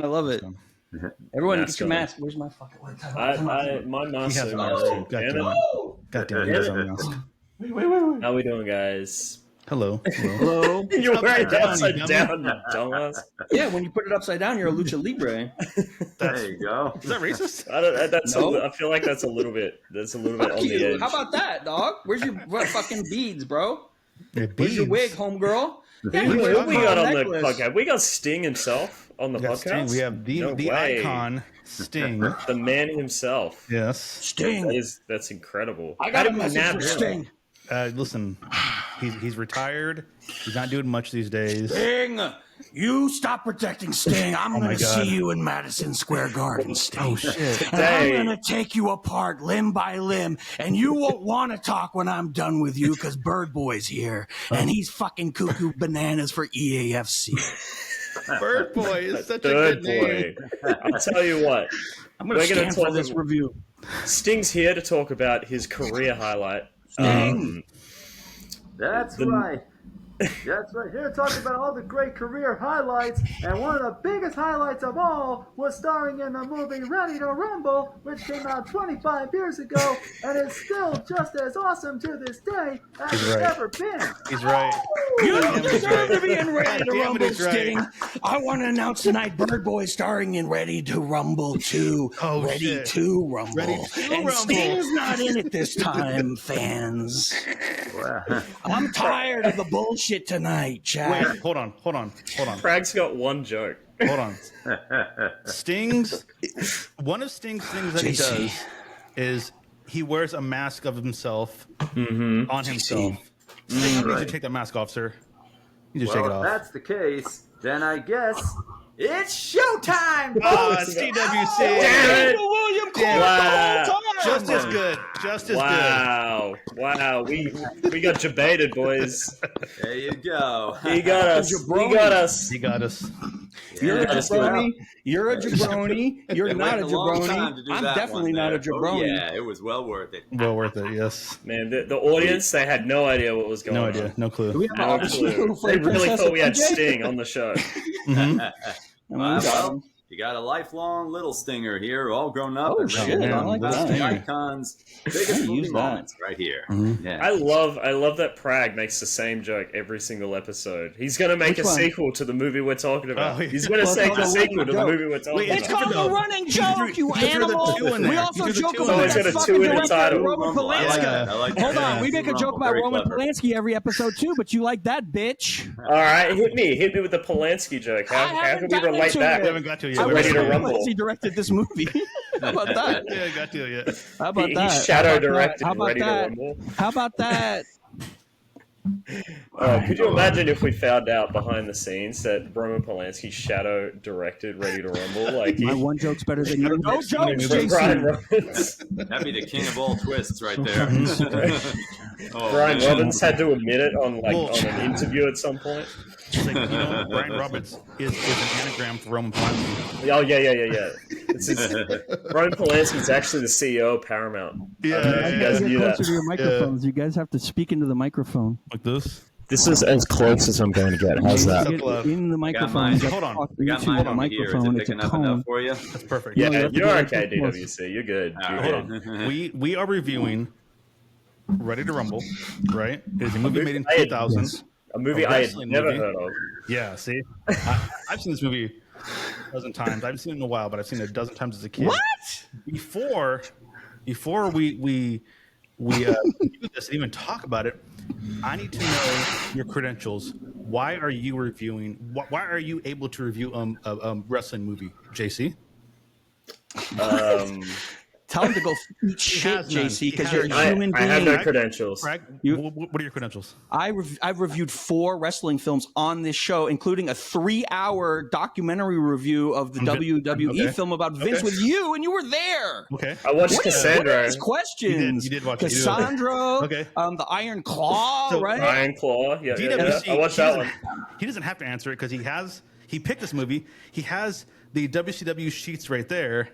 I love it. Everyone, get your mask. Where's my fucking my mask. God damn it. Wait. How we doing, guys? Hello. You're wearing it upside down, you dumbass. Yeah, when you put it upside down, you're a lucha libre. There you go. Is that racist? I feel like that's a little bit. That's a little bit on the edge. How about that, dog? Where's your fucking beads, bro? Yeah, Where's your wig, homegirl? Yeah, who we got on the podcast? We got Sting himself on the podcast. Sting. We have the icon Sting, the man himself. Yes, Sting. That's incredible. I got a message from Sting. Listen, he's retired. He's not doing much these days. Sting, you stop protecting Sting. I'm going to see you in Madison Square Garden, Sting. Oh, shit. And I'm going to take you apart limb by limb, and you won't want to talk when I'm done with you because Bird Boy's here, and he's fucking cuckoo bananas for EAFC. Bird Boy is such a good name. I'll tell you what. I'm going to stand for this review. Sting's here to talk about his career highlight. That's right. That's right. Here to talk about all the great career highlights, and one of the biggest highlights of all was starring in the movie Ready to Rumble, which came out 25 years ago, and is still just as awesome to this day as it's ever been. He's right. You deserve to be in Ready to Rumble, Sting. I want to announce tonight Bird Boy starring in Ready to Rumble 2. Oh, Ready shit. to Rumble. Ready to and Rumble. Sting's not in it this time, fans. I'm tired of the bullshit tonight, Chad. Wait, hold on. Prag's got one joke. Hold on. One of Sting's things that he does is he wears a mask of himself on himself. Sting, you need to take that mask off, sir. You just take it off. If that's the case, then I guess it's showtime! It's DWC. Damn it. DanielWilliamClark Wow. the whole time. Just as good. Wow. We got debated, boys. There you go. He got us. He got us. You're a jabroni. You're a jabroni. You're not a jabroni. I'm definitely not a jabroni. Oh, yeah, it was well worth it. Well worth it, yes. Man, the audience, they had no idea what was going on. No idea. No clue. Do we have No an clue. audition for They really Princess thought we had PJ? Sting on the show. Well, you got a lifelong little Stinger here, all grown up. Oh, and shit, ready to I talk like about that. the icons, biggest movie use that. moments right here. Yeah. I love that Prag makes the same joke every single episode. He's going to make Which a one? sequel to the movie we're talking about. Oh, yeah. He's going to Well, make it's a called sequel to the joke. movie we're talking Wait, It's about. called a running joke, you threw the animal. two in there. We You also threw the joke two in about there. It's that got a fucking two in the director, title. Roman I like Polanski. that. I like that. Hold on, we make a joke about Very Roman clever. Polanski every episode too, but you like that, bitch. All right, hit me with the Polanski joke. How haven't can we gotten relate to that? We haven't got to it yet. I We're wish ready to Roman rumble. Polanski directed this movie. How about that? Yeah, got to it yet. How about He that? shadow directed How about Ready to that? Rumble. How about that? Could you imagine if we found out behind the scenes that Roman Polanski shadow directed Ready to Rumble? Like My one joke's better than your no jokes, Brian Jason. Robbins. That'd be the king of all twists right there. Brian man. Robbins had to admit it on Well, on an interview at some point. It's like, Brian Robbins is an anagram for Roman Polanski. Oh yeah. Roman Polanski's actually the CEO of Paramount. Yeah, you guys knew that. Closer to your microphones. You guys have to speak into the microphone. Like this. This is as close as I'm going to get. How's that? Get in the microphone. mine. Hold on. I got mine over here. Is it picking up enough for you? That's perfect. Yeah, No, you have to you're get okay, it close. DWC. You're good. All You're right. good. We are reviewing Ready to Rumble, right? It's a movie made in I had- 2000. A movie A I had wrestling never movie. heard of. Yeah, see? I've seen this movie a dozen times. I haven't seen it in a while, but I've seen it a dozen times as a kid. What? Before we do this and even talk about it, I need to know your credentials. Why are you reviewing? Why are you able to review a wrestling movie, JC? Tell him to go eat shit, has none. JC, He because has you're a none. human I have being. no credentials. Craig, You- what are your credentials? I've reviewed 4 wrestling films on this show, including a 3-hour documentary review of the WWE Okay. film about Vince Okay. with you, and you were there. Okay. I watched What are Cassandra. these questions? You did watch it. Cassandra, Okay. the Iron Claw, So, right? Iron Claw. Yeah, DWC, I watched that one. He doesn't have to answer it because he has He picked this movie. He has the WCW sheets right there.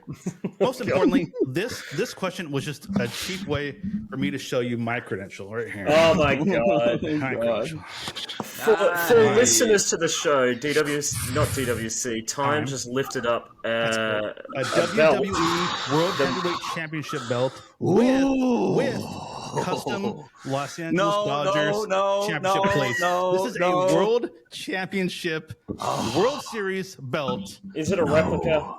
Most importantly, this question was just a cheap way for me to show you my credential right here. Oh my god! My credential. For listeners to the show, not DWC, Time just lifted up A a WWE belt. World Heavyweight Championship belt with custom Los Angeles Dodgers championship plates. This is a World Championship World Series belt. Is it a replica?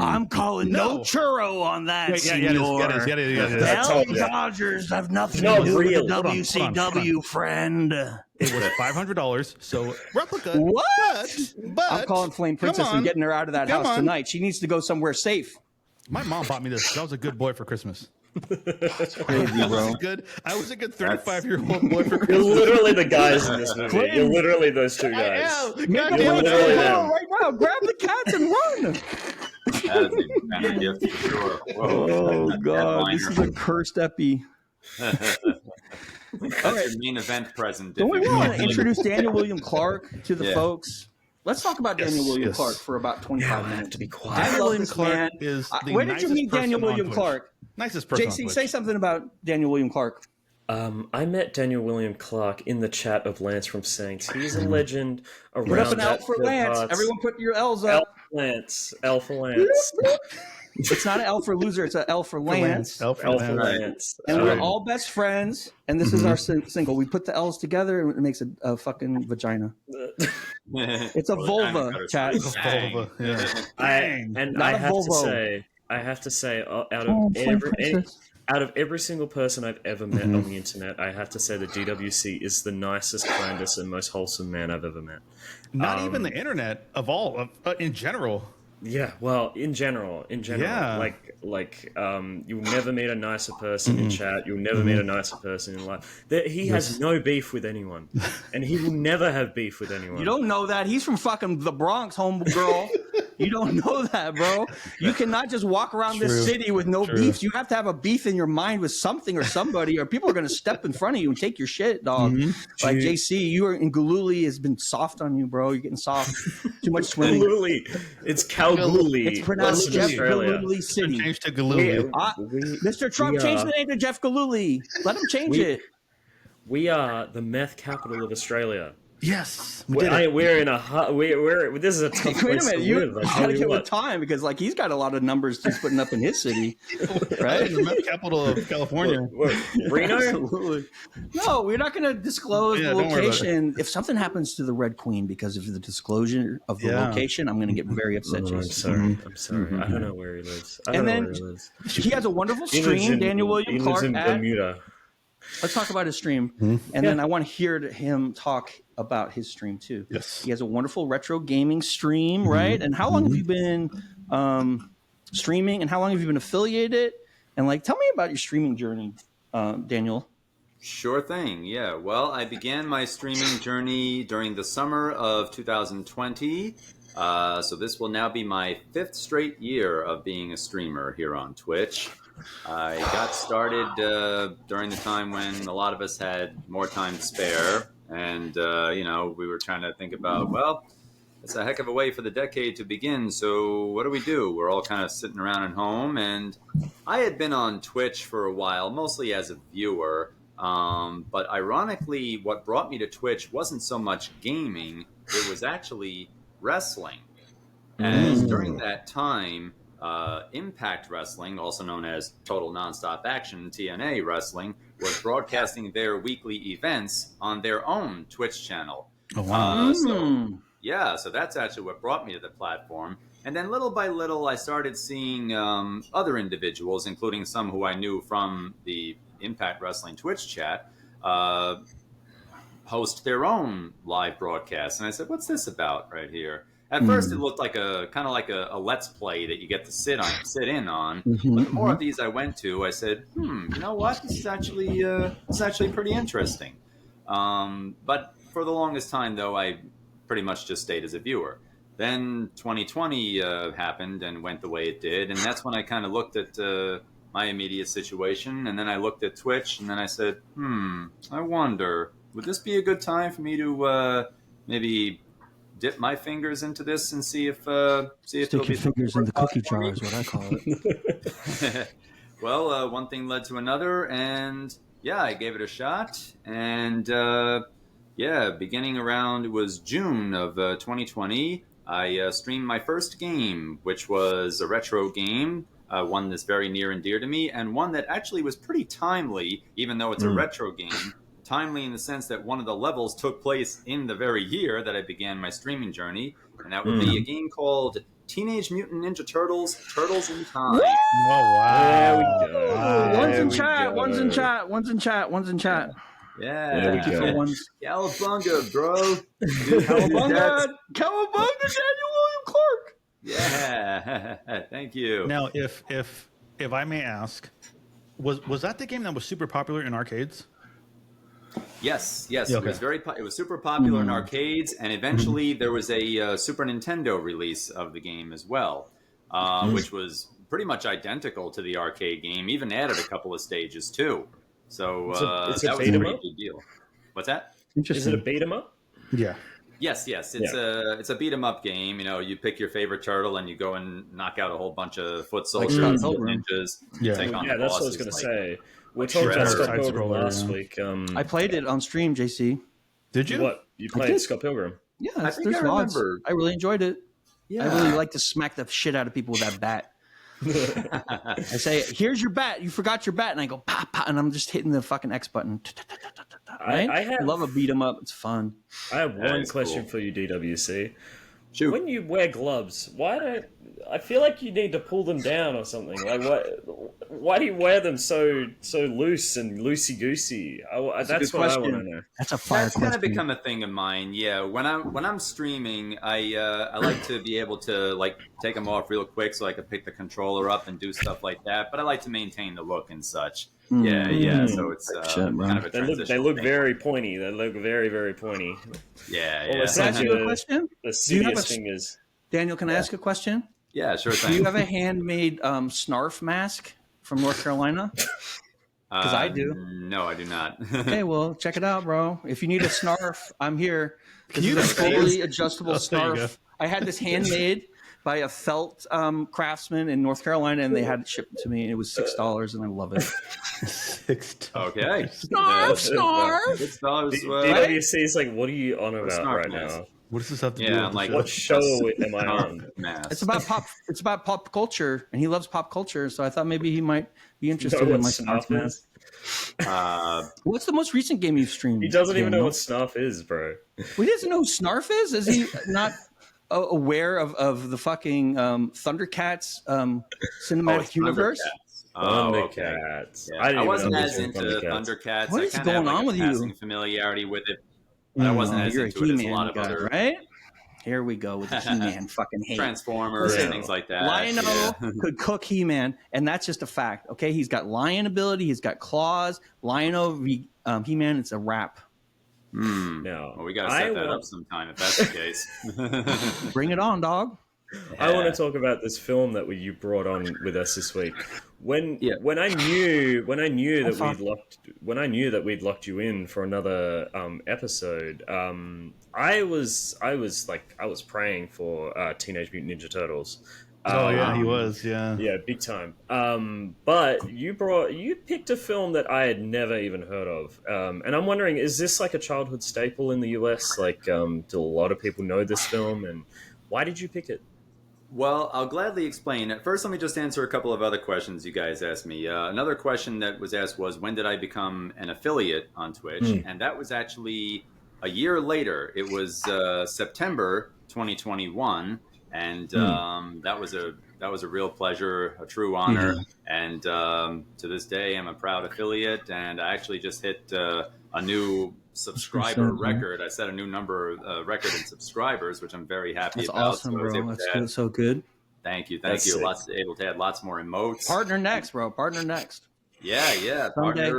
I'm calling no churro on that, Yeah, senor. it is. The told LA you. Dodgers have nothing No, to do with real. the Hold on, WCW, friend. It was $500, so replica. What? But I'm calling Flame come Princess on. and getting her out of that Come house on. tonight. She needs to go somewhere safe. My mom bought me this. I was a good boy for Christmas. Crazy, bro. I was a good 35-year-old boy for You're Christmas. literally the guys in this movie. You're literally those two I guys. am. Make God a damn it. literally play them. right now. Grab the cats and run. That is a kind of gift for sure. Whoa. Oh god, this is a cursed epi. That's your main event present. Don't we if you want want to introduce Daniel William Clark to the Yeah. folks? Let's talk about Daniel William yes. Clark for about 25 minutes. to be quiet. I Daniel love William this Clark man. is the Where did you nicest meet Daniel person on William Twitch. Clark? Nicest person on JC, Twitch. say something about Daniel William Clark. I met Daniel William Clark in the chat of Lance from Saints. He's a legend around Put up an L that for field Lance. parts. Everyone put your L's L up. for Lance. L for Lance. It's not an L for loser, it's an L for Lance. Elf L for Right. Lance. And we're all best friends, and this is our single. We put the L's together, and it makes a fucking vagina. It's a vulva, chat. Vulva, yeah. Not a Volvo. I have to say, out Oh, Flame Princess. of every single person I've ever met on the internet, I have to say that DWC is the nicest, kindest, and most wholesome man I've ever met. Not even the internet of all, in general. Yeah, well, in general, Yeah. you'll never meet a nicer person in chat. You'll never meet a nicer person in life. He has no beef with anyone, and he will never have beef with anyone. You don't know that. He's from fucking the Bronx, homegirl. You don't know that, bro. You cannot just walk around this city with no beefs. You have to have a beef in your mind with something or somebody, or people are going to step in front of you and take your shit, dog. Like JC, you are in Gululi has been soft on you, bro. You're getting soft. Too much swimming. Gululi. It's Kalgoorlie. It's pronounced That's Jeff Australia. Gululi City. Changed to Galooly. Mr. Trump changed the name to Jeff Gululi. Let him change it. We are the meth capital of Australia. Yes, we did it. We're in a this is a tough Wait a place minute, to you live. I tell gotta you get with what. time because like he's got a lot of numbers he's putting up in his city, right? The meth capital of California. Reno? Absolutely. No, we're not going to disclose Yeah, the don't worry about location. If something happens to the Red Queen because of the disclosure of the location, I'm going to get very upset. I'm Jason. sorry. I'm sorry. I don't know where he lives. I don't And know then where he lives. he has a wonderful He lives stream, in- Daniel William he lives Clark. in At, Bermuda. let's talk about his stream, and then I want to hear him talk about his stream too. Yes. He has a wonderful retro gaming stream, right? And how long have you been streaming, and how long have you been affiliated? And like, tell me about your streaming journey, Daniel. Sure thing. Yeah. Well, I began my streaming journey during the summer of 2020. So this will now be my 5th straight year of being a streamer here on Twitch. I got started during the time when a lot of us had more time to spare. And, we were trying to think about, well, it's a heck of a way for the decade to begin. So what do? We're all kind of sitting around at home. And I had been on Twitch for a while, mostly as a viewer. But ironically, what brought me to Twitch wasn't so much gaming. It was actually wrestling. As during that time, Impact Wrestling, also known as Total Nonstop Action, TNA Wrestling, was broadcasting their weekly events on their own Twitch channel. Oh, wow. So that's actually what brought me to the platform. And then little by little, I started seeing other individuals, including some who I knew from the Impact Wrestling Twitch chat, host their own live broadcasts. And I said, what's this about right here? At first, it looked like a kind of like a let's play that you get to sit in on. But the more of these I went to, I said, you know what? This is actually pretty interesting. But for the longest time, though, I pretty much just stayed as a viewer. Then 2020 happened and went the way it did, and that's when I kind of looked at my immediate situation, and then I looked at Twitch, and then I said, I wonder, would this be a good time for me to maybe dip my fingers into this and see if Stick your fingers in the cookie jar is what I call it. Well, one thing led to another, and yeah, I gave it a shot. And beginning around, it was June of 2020, I streamed my first game, which was a retro game, one that's very near and dear to me, and one that actually was pretty timely, even though it's a retro game. Timely in the sense that one of the levels took place in the very year that I began my streaming journey, and that would be a game called Teenage Mutant Ninja Turtles: Turtles in Time. Oh wow! There we go. One's There in we chat. go. One's in chat. One's in chat. One's in chat. Yeah, There we go. Cowabunga, bro. Cowabunga, Cowabunga, DanielWilliamClark. Yeah, thank you. Now, if I may ask, was that the game that was super popular in arcades? Yes, Yeah, it was okay. it was super popular in arcades, and eventually there was a Super Nintendo release of the game as well, which was pretty much identical to the arcade game. Even added a couple of stages too. So It's a that was a beat 'em pretty up? big deal. What's that? Is it a beat 'em up? Yeah. Yes, it's a beat 'em up game. You know, you pick your favorite turtle and you go and knock out a whole bunch of foot soldiers, ninjas. You Yeah. take on Yeah, the that's what I was bosses, going to like- say. We talked about Shredder. Scott Side Pilgrim scroller, last yeah. week. I played it on stream, JC. Did you? What? You I played did. Scott Pilgrim? Yeah, I think there's I VODs. remember. I really enjoyed it. Yeah. I really like to smack the shit out of people with that bat. I say, "Here's your bat. You forgot your bat," and I go, "Pop, pop," and I'm just hitting the fucking X button. Right? I love a beat 'em up. It's fun. I have That one is question cool. for you, DWC. Shoot. When you wear gloves, why don't I feel like you need to pull them down or something? Like, why do you wear them so loose and loosey goosey? That's good what I question. want to know. That's a fire That's question. kind of become a thing of mine. Yeah, when I'm streaming, I like to be able to like take them off real quick so I can pick the controller up and do stuff like that. But I like to maintain the look and such. Yeah. So it's Shit, bro. kind of a They transition. look very pointy. They look very, very pointy. Yeah. Well, it's Can I not ask you a the- question? The Do you have serious a- thing is Daniel, can I ask a question? Yeah, sure Do you thing. have a handmade snarf mask from North Carolina? 'Cause I do. No, I do not. Okay, well, check it out, bro. If you need a snarf, I'm here. This is a see fully adjustable there you go. snarf. I had this handmade by a felt craftsman in North Carolina, and they had it shipped to me. And it was $6, and I love it. Okay. Snarf. $6. DWC is like, what are you on about snarf right mask. now? What does this have to do Yeah, with I'm the like, show? What show am I on? Mask. It's about pop. It's about pop culture, and he loves pop culture. So I thought maybe he might be You interested know in what my snuff snarf is? mask. What's the most recent game you've streamed? He doesn't even know Daniel? what snuff is, bro. Well, he doesn't know who Snarf is. Is he not aware of the fucking Thundercats cinematic universe? Oh, okay. Thundercats. Yeah. didn't I even wasn't know as these were into Thundercats. What I is kinda have, going like, on a with you? passing familiarity with it. But I wasn't as You're into a it as a He-Man lot of guy, other right? Here we go with the He-Man fucking hate. Transformers Yeah. and things like that. Lion-O Yeah. could cook He-Man, and that's just a fact. Okay, he's got lion ability, he's got claws. Lion-O, He-Man, it's a wrap. No. Well, we got to set that up sometime if that's the case. Bring it on, dog. I want to talk about this film that you brought on with us this week. When I knew that we'd locked you in for another episode, I was praying for Teenage Mutant Ninja Turtles. Oh yeah, he was. Yeah. Yeah, big time. But you picked a film that I had never even heard of, and I'm wondering, is this like a childhood staple in the US? Like, do a lot of people know this film, and why did you pick it? Well, I'll gladly explain. First, let me just answer a couple of other questions you guys asked me. Another question that was asked was, when did I become an affiliate on Twitch? And that was actually a year later. It was September 2021, and that was a real pleasure, a true honor. And to this day, I'm a proud affiliate, and I actually just hit a new subscriber record. I set a new record in subscribers, which I'm very happy That's about. awesome, So I was bro. able That's to good. add- So good. Thank you. That's sick. Able to add lots more emotes. Partner next, bro. Partner next. Yeah. Someday.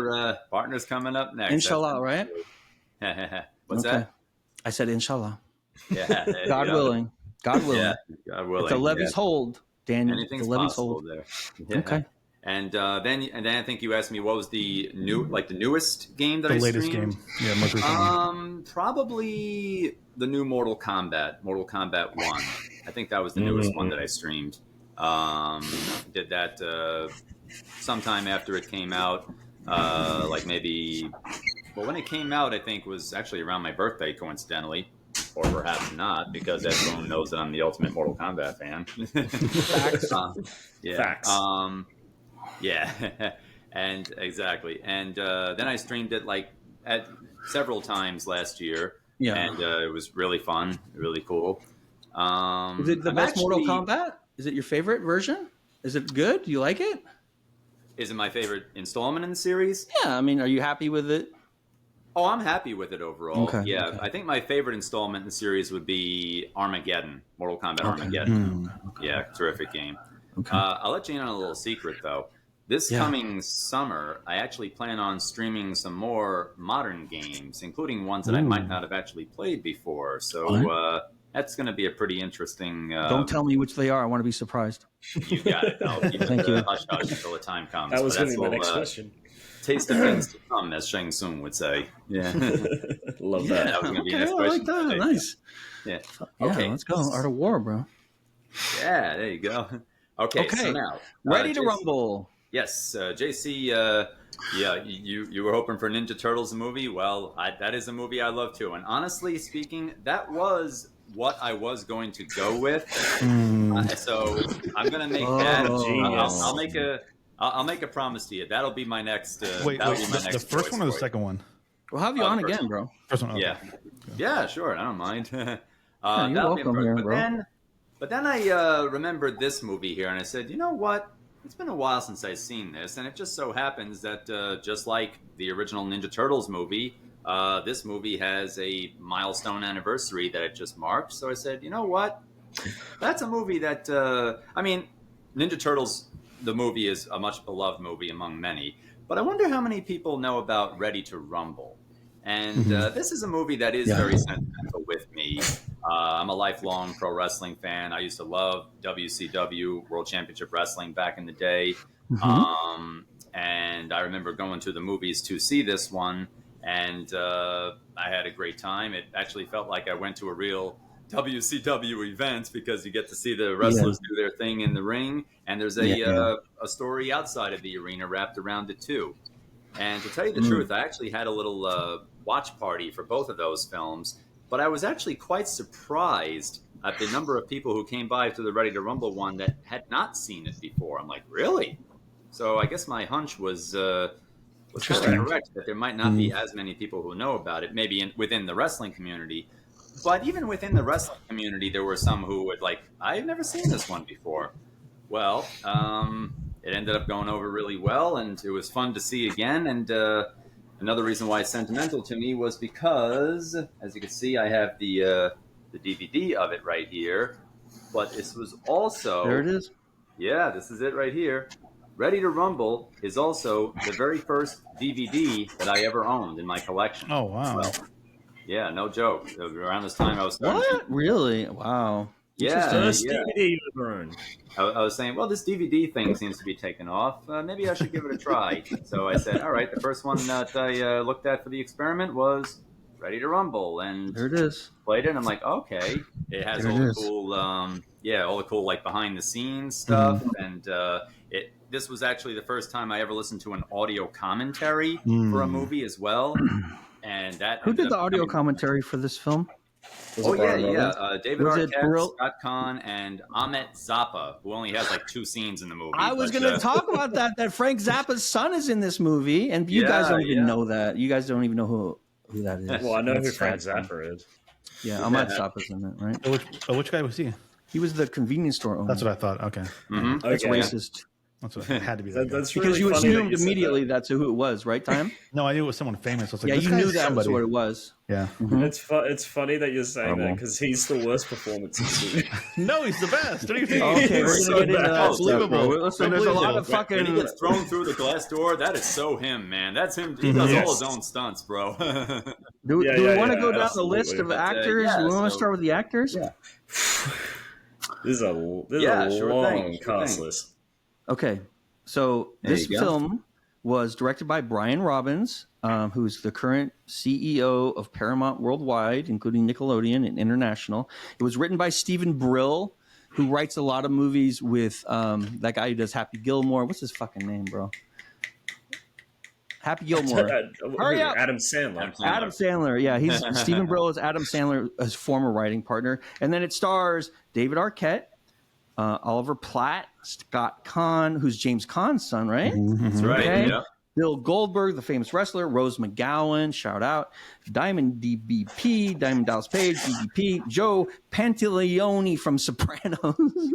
Partner's coming up next. Inshallah, right? What's Okay. that? I said inshallah. Yeah. there you God go. willing. God willing. Yeah. God willing. If the levees hold, Daniel. Anything's the levees possible hold. there. Yeah. Okay. And then I think you asked me what was the newest game that I streamed. The latest game, yeah, most recently. Probably the new Mortal Kombat 1. I think that was the newest one that I streamed. Did that sometime after it came out, like maybe. Well, when it came out, I think was actually around my birthday, coincidentally. Or perhaps not, because everyone knows that I'm the ultimate Mortal Kombat fan. Facts. Yeah. Facts. Yeah, and exactly. And then I streamed it at several times last year. Yeah, and it was really fun, really cool. Is it the best Mortal Kombat? Is it your favorite version? Is it good? Do you like it? Is it my favorite installment in the series? Yeah, I mean, are you happy with it? Oh, I'm happy with it overall. Okay, yeah, okay. I think my favorite installment in the series would be Armageddon, Mortal Kombat Armageddon. Yeah, terrific game. Okay. I'll let you in on a little secret, though. This coming summer, I actually plan on streaming some more modern games, including ones that I might not have actually played before. So that's going to be a pretty interesting... Don't tell me which they are. I want to be surprised. You got it. I'll keep Thank you. Hush-hush until the time comes. That was going to be my next question. Taste of things to come, as Shang Tsung would say. Yeah. Love that. That was going to be an I expression. like that. Nice. Yeah. Yeah, Okay. let's go. Art of War, bro. Yeah, there you go. Okay. So now. Ready to JC, rumble. Yes. JC, you were hoping for Ninja Turtles movie. Well, that is a movie I love too. And honestly speaking, that was what I was going to go with. So I'm going to make that. I'll make a promise to you. That'll be my next. Wait, that'll be my next the first one or the second one? We'll have you on again, bro. First one. Okay. Yeah. Yeah, sure. I don't mind. You're welcome here, bro. But then I remembered this movie here, and I said, you know what? It's been a while since I've seen this, and it just so happens that just like the original Ninja Turtles movie, this movie has a milestone anniversary that it just marked. So I said, you know what? That's a movie that, I mean, Ninja Turtles, the movie is a much beloved movie among many, but I wonder how many people know about Ready to Rumble. And this is a movie that is very sentimental with me. I'm a lifelong pro wrestling fan. I used to love WCW, World Championship Wrestling, back in the day. And I remember going to the movies to see this one, and I had a great time. It actually felt like I went to a real WCW event because you get to see the wrestlers do their thing in the ring, and there's a story outside of the arena wrapped around it too. And to tell you the truth, I actually had a little watch party for both of those films, but I was actually quite surprised at the number of people who came by to the Ready to Rumble one that had not seen it before. I'm like, really? So I guess my hunch was kind of correct, that there might not be as many people who know about it, maybe within the wrestling community. But even within the wrestling community, there were some who would I've never seen this one before. Well, it ended up going over really well, and it was fun to see again. And another reason why it's sentimental to me was because, as you can see, I have the DVD of it right here. But this was also... There it is. Yeah, this is it right here. Ready to Rumble is also the very first DVD that I ever owned in my collection. Oh, wow. So, yeah, no joke. Around this time, I was starting What? Really? Wow. Yeah, First DVD you ever owned. I was saying, well, this DVD thing seems to be taking off. Maybe I should give it a try. So I said, all right, the first one that I looked at for the experiment was Ready to Rumble. And there it is. Played it, and I'm like, okay. It has all the cool, all the cool, behind-the-scenes stuff. And this was actually the first time I ever listened to an audio commentary for a movie as well. And that Who did the audio commentary for this film? David Arquette, Scott Kahn, and Ahmet Zappa, who only has 2 scenes in the movie. I was going to talk about that Frank Zappa's son is in this movie, and you guys don't even know that. You guys don't even know who that is. Well, I know who Frank Zappa is. Yeah, Ahmet Zappa's in it, right? Which guy was he? He was the convenience store owner. That's what I thought. Okay. That's racist. That's what it had to be. That's because really you assumed immediately that's who it was, right, Time? No, I knew it was someone famous. I was like, you knew that was what it was. Yeah. It's funny that you're saying that because he's the worst performance in the movie. No, he's the best. What do you think? Okay, we're gonna get into that. Unbelievable. Listen, there's a lot of fucking. When he gets thrown through the glass door, that is so him, man. That's him. He does all his own stunts, bro. Do we want to go down the list of actors? Do we want to start with the actors? Yeah. This is a long cast list. Okay. So this film was directed by Brian Robbins, who's the current CEO of Paramount Worldwide, including Nickelodeon and International. It was written by Stephen Brill, who writes a lot of movies with that guy who does Happy Gilmore. What's his fucking name, bro? Happy Gilmore. Hurry up. Adam Sandler. Adam Sandler. Yeah, he's Stephen Brill is Adam Sandler, his former writing partner. And then it stars David Arquette, Oliver Platt, Scott Conn, who's James Caan's son, right? That's right. Okay. Yeah. Bill Goldberg, the famous wrestler, Rose McGowan, shout out, Diamond DBP, Diamond Dallas Page, DDP, Joe Pantaleone from Sopranos,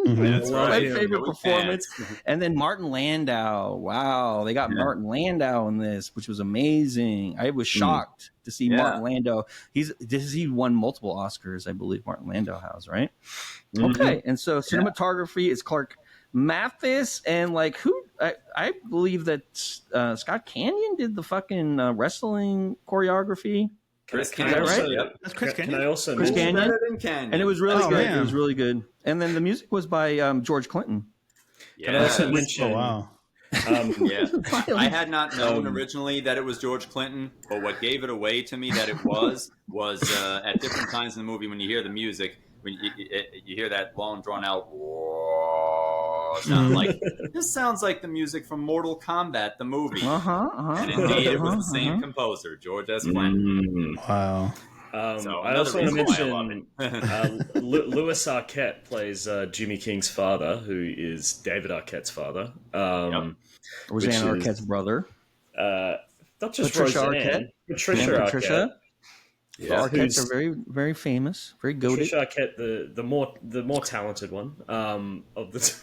That's my right. favorite performance, and then Martin Landau. Wow, they got Martin Landau in this, which was amazing. I was shocked to see Martin Landau. He won multiple Oscars, I believe. Martin Landau has, right? Okay, and so cinematography is Clark Mathis, and like I believe that Scott Canyon did the fucking wrestling choreography. Chris Canyon, Canyon, right? Yep. That's Chris Canyon. Can I also Chris mention- Canyon? Better than Canyon. And it was really good. man. It was really good. And then the music was by George Clinton. Can I also Yes. mention? Oh wow. Yeah, I had not known originally that it was George Clinton, but what gave it away to me that it was at different times in the movie when you hear the music, when you hear that long drawn out sound like this sounds like the music from Mortal Kombat the movie. And indeed, it was the same composer, George S. Clinton. Wow. So I also want to reason why I mention Louis Arquette plays Jimmy King's father, who is David Arquette's father. Roseanne which is- Arquette's brother. Not just Patricia Roseanne, Arquette. Patricia And Arquette. Patricia. The Yeah. Arquettes are very, very famous, very goated. Patricia Arquette, the more talented one of the.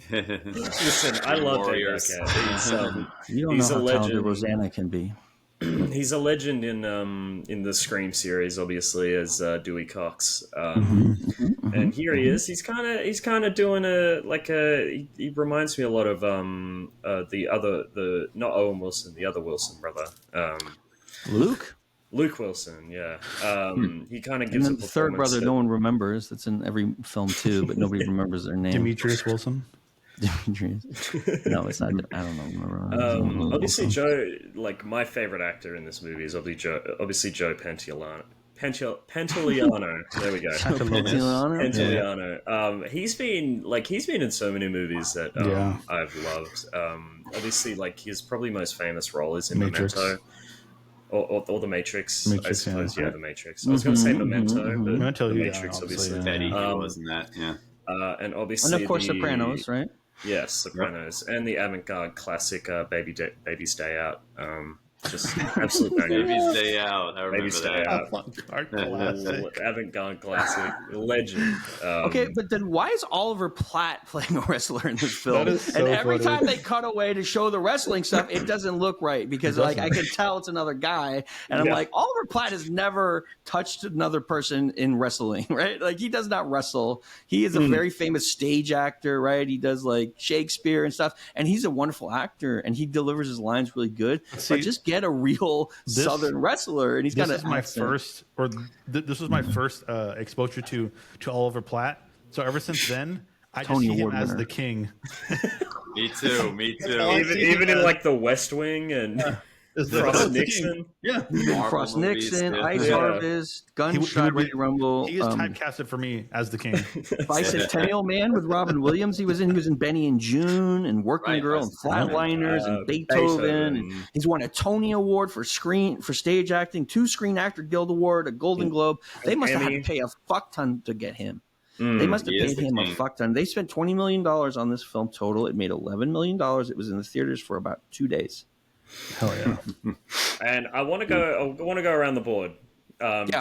Listen, I love David Warriors. Arquette. You don't he's know a how talented legend. Rosanna can be. He's a legend in the Scream series, obviously, as Dewey Cox. And here he is. He's kind of doing he reminds me a lot of not Owen Wilson, the other Wilson brother, Luke Wilson. Yeah, he kind of gives. And then the third brother, no one remembers. That's in every film too, but nobody remembers their name. Demetrius Wilson. Demetrius. No, it's not. I don't know. Obviously, Joe. Like my favorite actor in this movie is obviously Joe Pantoliano. There we go. Pantoliano. He's been in so many movies that I've loved. Obviously, like his probably most famous role is in Matrix. Memento. Or the Matrix, I suppose. Yeah, the Matrix. I Mm-hmm, was going to say Memento, but Memento, the yeah, Matrix, obviously, obviously. Teddy wasn't that? Yeah. And obviously, And of course, Sopranos, right? Yes, Sopranos, and the avant-garde classic Baby's Day Out. Just absolute banger. Baby's Day Out. I remember Baby's Day that. Out. Avant-garde classic, legend. Okay, but then why is Oliver Platt playing a wrestler in this film? That is so and every funny. time they cut away to show the wrestling stuff, it doesn't look right because like I can tell it's another guy, and I'm like, Oliver Platt has never touched another person in wrestling, right? Like he does not wrestle. He is a very famous stage actor, right? He does like Shakespeare and stuff, and he's a wonderful actor, and he delivers his lines really good. See, but just get a real Southern wrestler, and he's got This is my first, this was my first exposure to Oliver Platt. So ever since then, I Tony just see him Award as winner. the king. Me too. Even in like the West Wing and Frost Nixon. Yeah, Marvel Frost movies, Nixon, yeah. Ice Yeah. Harvest, would Gunshot, be- Ready to Rumble. he is typecasted for me as the king. Bicentennial Man with Robin Williams. He was in Benny and June and Working Right, Girl and Bicentennial. Flatliners and Beethoven. And he's won a Tony Award for stage acting, 2 Screen Actor Guild Award, a Golden Globe. They must have had to pay a fuck ton to get him. They must have he is paid the him a king. fuck ton. They spent $20 million on this film total. It made $11 million. It was in the theaters for about 2 days. Hell yeah! And I want to go around the board.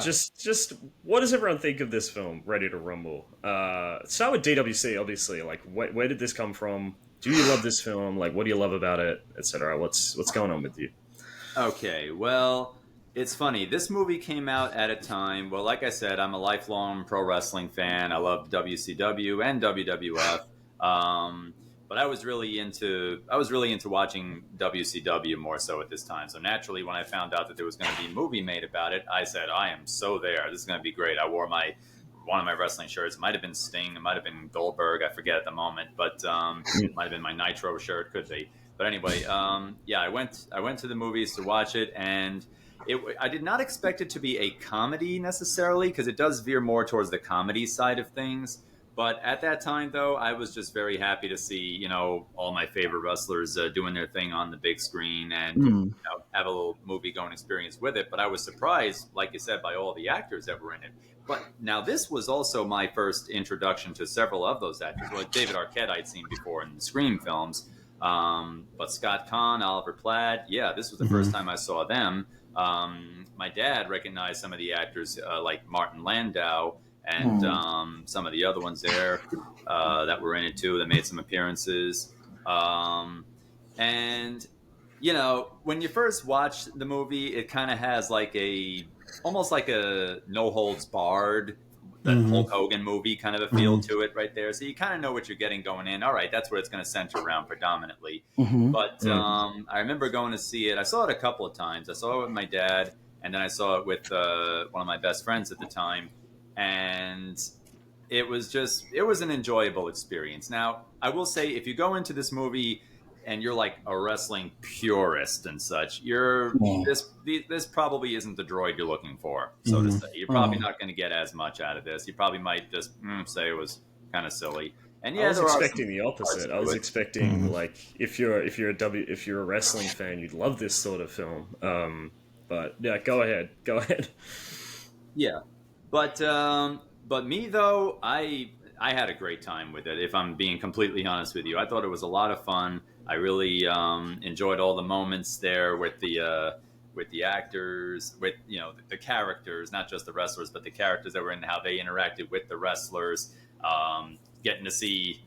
Just what does everyone think of this film, Ready to Rumble? Start with DWC, obviously. Like, where did this come from? Do you love this film? Like, what do you love about it, etc.? What's going on with you? Okay, well, it's funny. This movie came out at a time. Well, like I said, I'm a lifelong pro wrestling fan. I love WCW and WWF. But I was really into watching WCW more so at this time. So naturally, when I found out that there was going to be a movie made about it, I said, I am so there. This is going to be great. I wore my one of my wrestling shirts. It might have been Sting. It might have been Goldberg. I forget at the moment, but it might have been my Nitro shirt. Could be. But anyway, yeah, I went to the movies to watch it, and I did not expect it to be a comedy necessarily, because it does veer more towards the comedy side of things. But at that time, though, I was just very happy to see, you know, all my favorite wrestlers doing their thing on the big screen and you know, have a little movie-going experience with it. But I was surprised, like you said, by all the actors that were in it. But now this was also my first introduction to several of those actors. Well, David Arquette I'd seen before in the Scream films. But Scott Conn, Oliver Platt, yeah, this was the first time I saw them. My dad recognized some of the actors like Martin Landau and some of the other ones there that were in it too, that made some appearances. And, you know, when you first watch the movie, it kind of has like almost like a no holds barred, that Hulk Hogan movie kind of a feel to it right there. So you kind of know what you're getting going in. All right, that's what it's going to center around predominantly. But I remember going to see it. I saw it a couple of times. I saw it with my dad, and then I saw it with one of my best friends at the time. And it was an enjoyable experience. Now, I will say, if you go into this movie and you're like a wrestling purist and such, this probably isn't the droid you're looking for, so to say. You're probably not going to get as much out of this. You probably might just say it was kind of silly. And yeah, I was expecting the opposite. I was expecting like if you're a wrestling fan, you'd love this sort of film. But yeah, go ahead. Yeah, but me though, I had a great time with it. If I'm being completely honest with you, I thought it was a lot of fun. I really enjoyed all the moments there with the actors, with, you know, the characters, not just the wrestlers, but the characters that were in, how they interacted with the wrestlers. Getting to see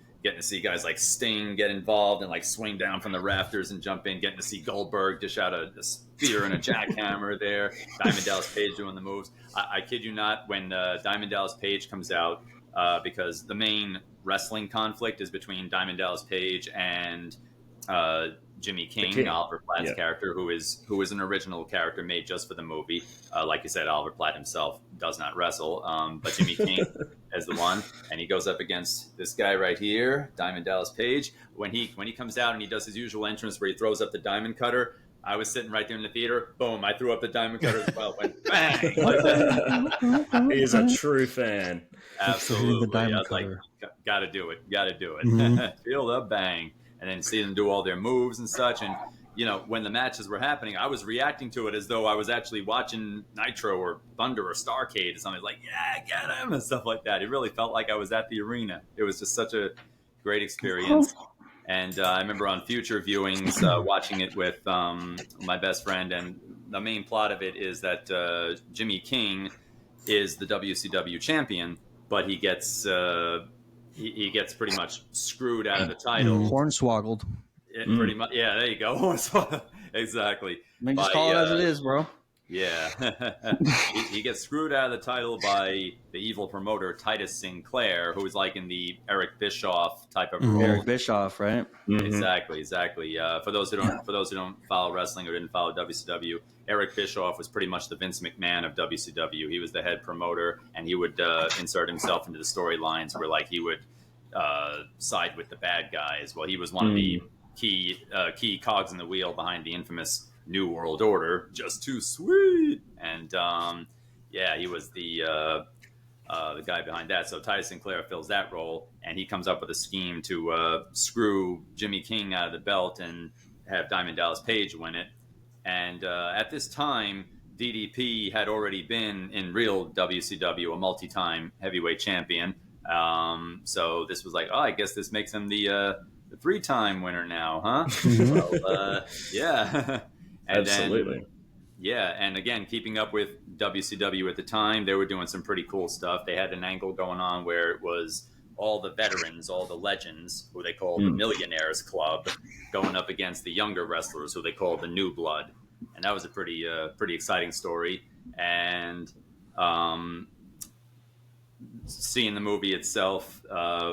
guys like Sting get involved and like swing down from the rafters and jump in. Getting to see Goldberg dish out a spear and a jackhammer there. Diamond Dallas Page doing the moves. I kid you not, when Diamond Dallas Page comes out, because the main wrestling conflict is between Diamond Dallas Page and Jimmy King, Oliver Platt's character, who is an original character made just for the movie. Like you said, Oliver Platt himself does not wrestle, but Jimmy King is the one, and he goes up against this guy right here, Diamond Dallas Page. When he comes out and he does his usual entrance where he throws up the diamond cutter, I was sitting right there in the theater. Boom! I threw up the diamond cutter as well. Went bang! He is a true fan. Absolutely. I was like, gotta do it. Feel the bang. And then see them do all their moves and such. And, you know, when the matches were happening, I was reacting to it as though I was actually watching Nitro or Thunder or Starrcade or something. Like, yeah, get him, and stuff like that. It really felt like I was at the arena. It was just such a great experience. And I remember on future viewings watching it with my best friend. And the main plot of it is that Jimmy King is the WCW champion, but he gets... He gets pretty much screwed out of the title. Hornswoggled. Pretty much. Yeah, there you go. Exactly. I mean, just call it as it is, bro. Yeah. he gets screwed out of the title by the evil promoter, Titus Sinclair, who is like in the Eric Bischoff type of role. Eric Bischoff, right? Exactly. For those who don't follow wrestling or didn't follow WCW, Eric Bischoff was pretty much the Vince McMahon of WCW. He was the head promoter, and he would insert himself into the storylines where, like, he would side with the bad guys. Well, he was one of the key cogs in the wheel behind the infamous New World Order, just too sweet. And he was the guy behind that. So Titus Sinclair fills that role, and he comes up with a scheme to screw Jimmy King out of the belt and have Diamond Dallas Page win it. And at this time, DDP had already been in real WCW, a multi-time heavyweight champion. So this was like, I guess this makes him the 3-time winner now, huh? Well, yeah. And absolutely. And again, keeping up with WCW at the time, they were doing some pretty cool stuff. They had an angle going on where it was all the veterans, all the legends, who they call the Millionaires Club, going up against the younger wrestlers, who they call the New Blood. And that was a pretty exciting story. And seeing the movie itself,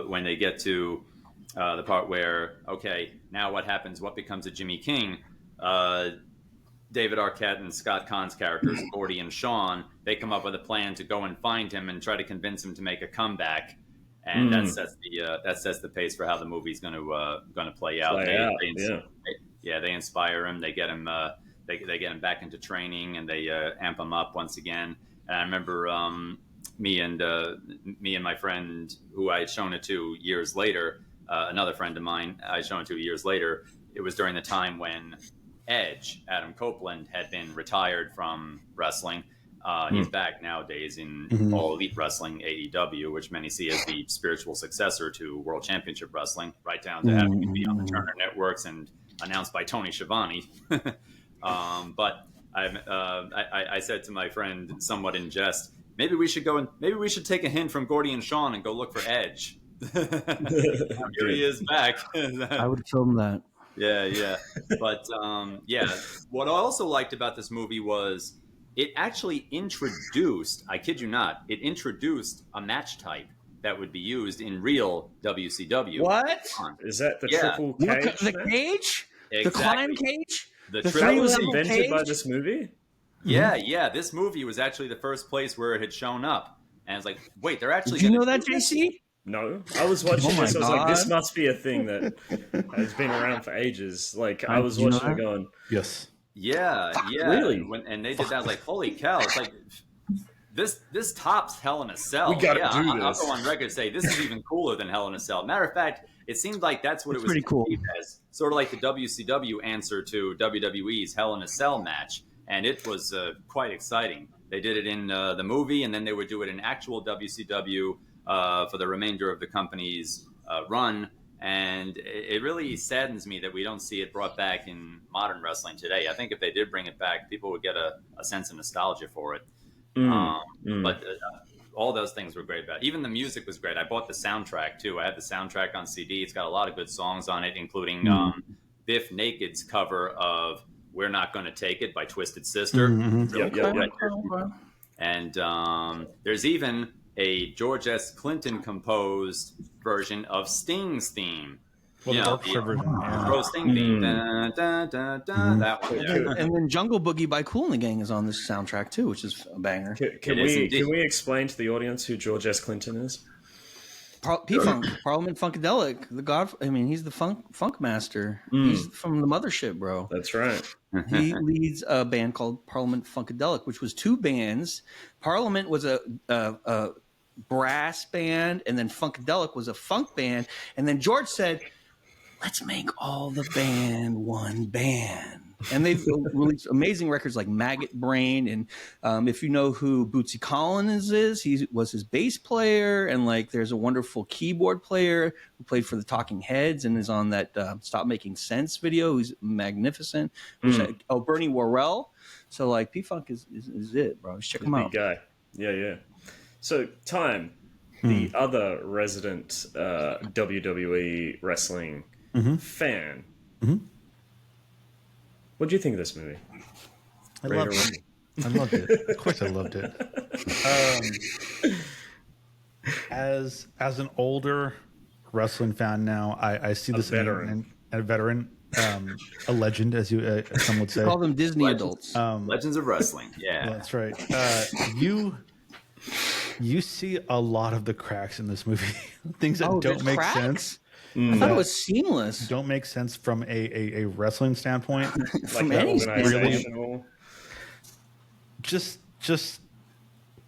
when they get to the part where, okay, now what happens? What becomes of Jimmy King? David Arquette and Scott Caan's characters, Gordy and Sean, they come up with a plan to go and find him and try to convince him to make a comeback, and that sets the pace for how the movie's going to play out. They inspire him. They get him. They get him back into training, and they amp him up once again. And I remember me and my friend who I had shown it to years later, another friend of mine I had shown it to years later. It was during the time when Edge, Adam Copeland, had been retired from wrestling. He's back nowadays in All Elite Wrestling, AEW, which many see as the spiritual successor to World Championship Wrestling, right down to having to be on the Turner Networks and announced by Tony Schiavone. But I said to my friend, somewhat in jest, maybe we should take a hint from Gordy and Sean and go look for Edge. Here he is back. I would film that. Yeah. But what I also liked about this movie was it actually introduced, I kid you not, a match type that would be used in real WCW. What? Is that the triple cage? The cage? Exactly. The climb cage? That was invented by this movie? Yeah. This movie was actually the first place where it had shown up. And it's like, wait, they're actually Did you know that, JC? No, I was watching this. I was like, this must be a thing that has been around for ages. Like, I was watching it going, yes. Yeah. Really? And they did that. I was like, holy cow. It's like, this tops Hell in a Cell. We gotta do this. I'll go on record and say, this is even cooler than Hell in a Cell. Matter of fact, it seemed like that's what it was pretty cool. As. Sort of like the WCW answer to WWE's Hell in a Cell match. And it was quite exciting. They did it in the movie, and then they would do it in actual WCW for the remainder of the company's run. And it really saddens me that we don't see it brought back in modern wrestling today. I think if they did bring it back, people would get a sense of nostalgia for it. But all those things were great about it. Even the music was great. I bought the soundtrack, too. I had the soundtrack on CD. It's got a lot of good songs on it, including Biff Naked's cover of We're Not Gonna Take It by Twisted Sister. And there's even a George S. Clinton composed version of Sting's theme. Well, the Sting theme. That one. And then Jungle Boogie by Kool and the Gang is on this soundtrack too, which is a banger. Can we explain to the audience who George S. Clinton is? P-Funk, Parliament Funkadelic, the god. I mean, he's the funk master. He's from the mothership, bro. That's right. He leads a band called Parliament Funkadelic, which was two bands. Parliament was a brass band, and then Funkadelic was a funk band. And then George said, let's make all the band one band. And they've released amazing records like Maggot Brain. And if you know who Bootsy Collins is, he was his bass player. And like there's a wonderful keyboard player who played for the Talking Heads and is on that Stop Making Sense video. Who's magnificent. Bernie Worrell. So like P-Funk is it, bro. Just check him out. Big guy. Yeah. So Time, the other resident WWE wrestling fan. What do you think of this movie? I loved it. Of course I loved it. As an older wrestling fan now, I see this veteran. A veteran, a legend, as you some would say. Call them Disney adults. Legends of Wrestling. Yeah, that's right. You see a lot of the cracks in this movie. Things that don't make sense. I thought it was seamless. Don't make sense from a wrestling standpoint. From any organizational. Just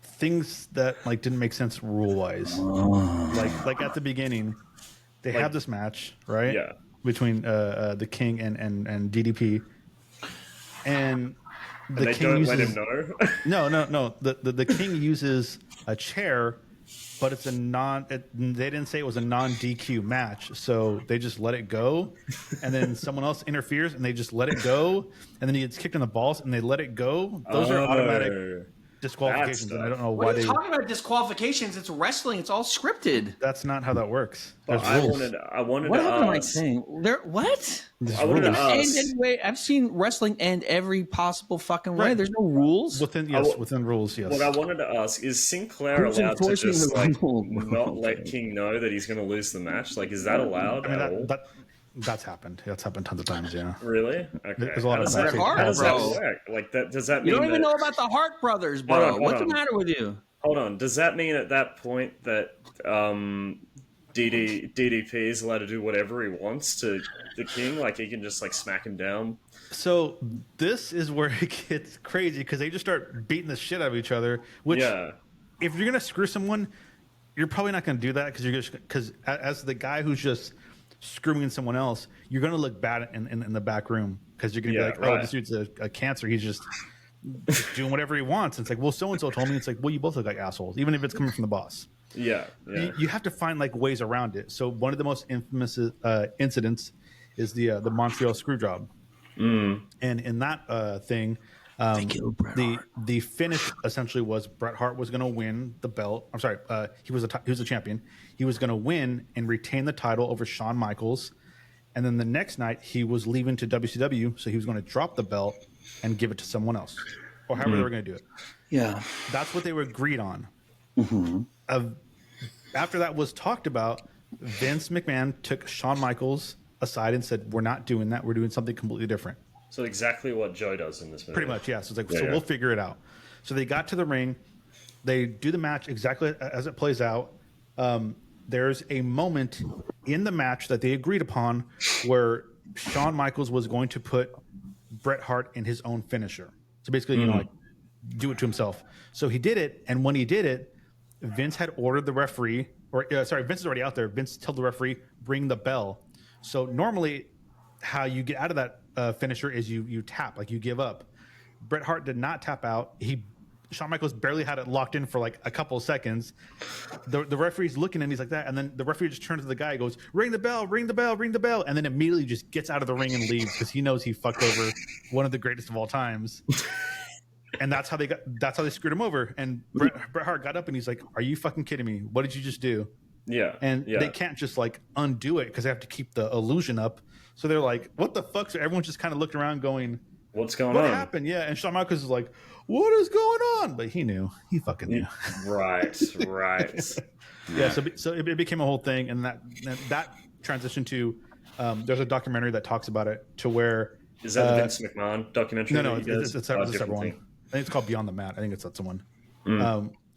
things that like didn't make sense rule wise. Like at the beginning, they have this match, right? Yeah. Between the King and DDP, and they King don't uses, let him know. No. The King uses a chair, but it's they didn't say it was a non-DQ match, so they just let it go, and then someone else interferes and they just let it go, and then he gets kicked in the balls and they let it go. Those are automatic disqualifications, and I don't know why they talking about disqualifications. It's wrestling. It's all scripted. That's not how that works. But I wanted what to am I ask. saying? What? I wanted to ask. Anyway, I've seen wrestling end every possible fucking way. There's no rules. Within rules, yes. What I wanted to ask is Sinclair Who's allowed to enforcing just the like rule? not let King know that he's going to lose the match? Like, is that allowed at all? That's happened. That's happened tons of times. Yeah. Really? Okay. There's a lot of How does that bro. work? Like that? Does that You mean don't even that, know about the Hart brothers, bro. Hold What's on. the matter with you? Hold on. Does that mean at that point that DDP is allowed to do whatever he wants to the king? Like he can just like smack him down? So this is where it gets crazy because they just start beating the shit out of each other. Which, if you're gonna screw someone, you're probably not gonna do that because as the guy who's just screwing someone else, you're gonna look bad in the back room because you're gonna be like, oh, this dude's a cancer. He's just doing whatever he wants. And it's like, well, so and so told me. It's like, well, you both look like assholes, even if it's coming from the boss. Yeah. You have to find like ways around it. So one of the most infamous incidents is the Montreal screw job. And in that thing, the finish essentially was Bret Hart was going to win the belt. I'm sorry, he was a champion. He was going to win and retain the title over Shawn Michaels. And then the next night he was leaving to WCW, so he was going to drop the belt and give it to someone else, or however they were going to do it. Yeah, that's what they were agreed on. After that was talked about, Vince McMahon took Shawn Michaels aside and said, "We're not doing that. We're doing something completely different." So exactly what Joe does in this movie. Pretty much, yeah. So it's like, we'll figure it out. So they got to the ring. They do the match exactly as it plays out. There's a moment in the match that they agreed upon where Shawn Michaels was going to put Bret Hart in his own finisher. So basically, like do it to himself. So he did it, and when he did it, Vince had ordered the referee, Vince is already out there. Vince told the referee, bring the bell. So normally, how you get out of that finisher is you tap, like you give up. Bret Hart did not tap out. Shawn Michaels barely had it locked in for like a couple of seconds. The referee's looking and he's like that, and then the referee just turns to the guy and goes, ring the bell, ring the bell, ring the bell, and then immediately just gets out of the ring and leaves because he knows he fucked over one of the greatest of all times. And that's how they screwed him over. And Bret Hart got up and he's like, are you fucking kidding me? What did you just do? Yeah. And they can't just like undo it because they have to keep the illusion up. So they're like, what the fuck? So everyone's just kind of looking around going, what's going on? What happened? Yeah. And Shawn Michaels is like, what is going on? But he knew. He fucking knew. Right. Yeah. So it became a whole thing. And that transitioned to, there's a documentary that talks about it to where. Is that the Vince McMahon documentary? No, it's a separate one. I think it's called Beyond the Mat. I think that's the one.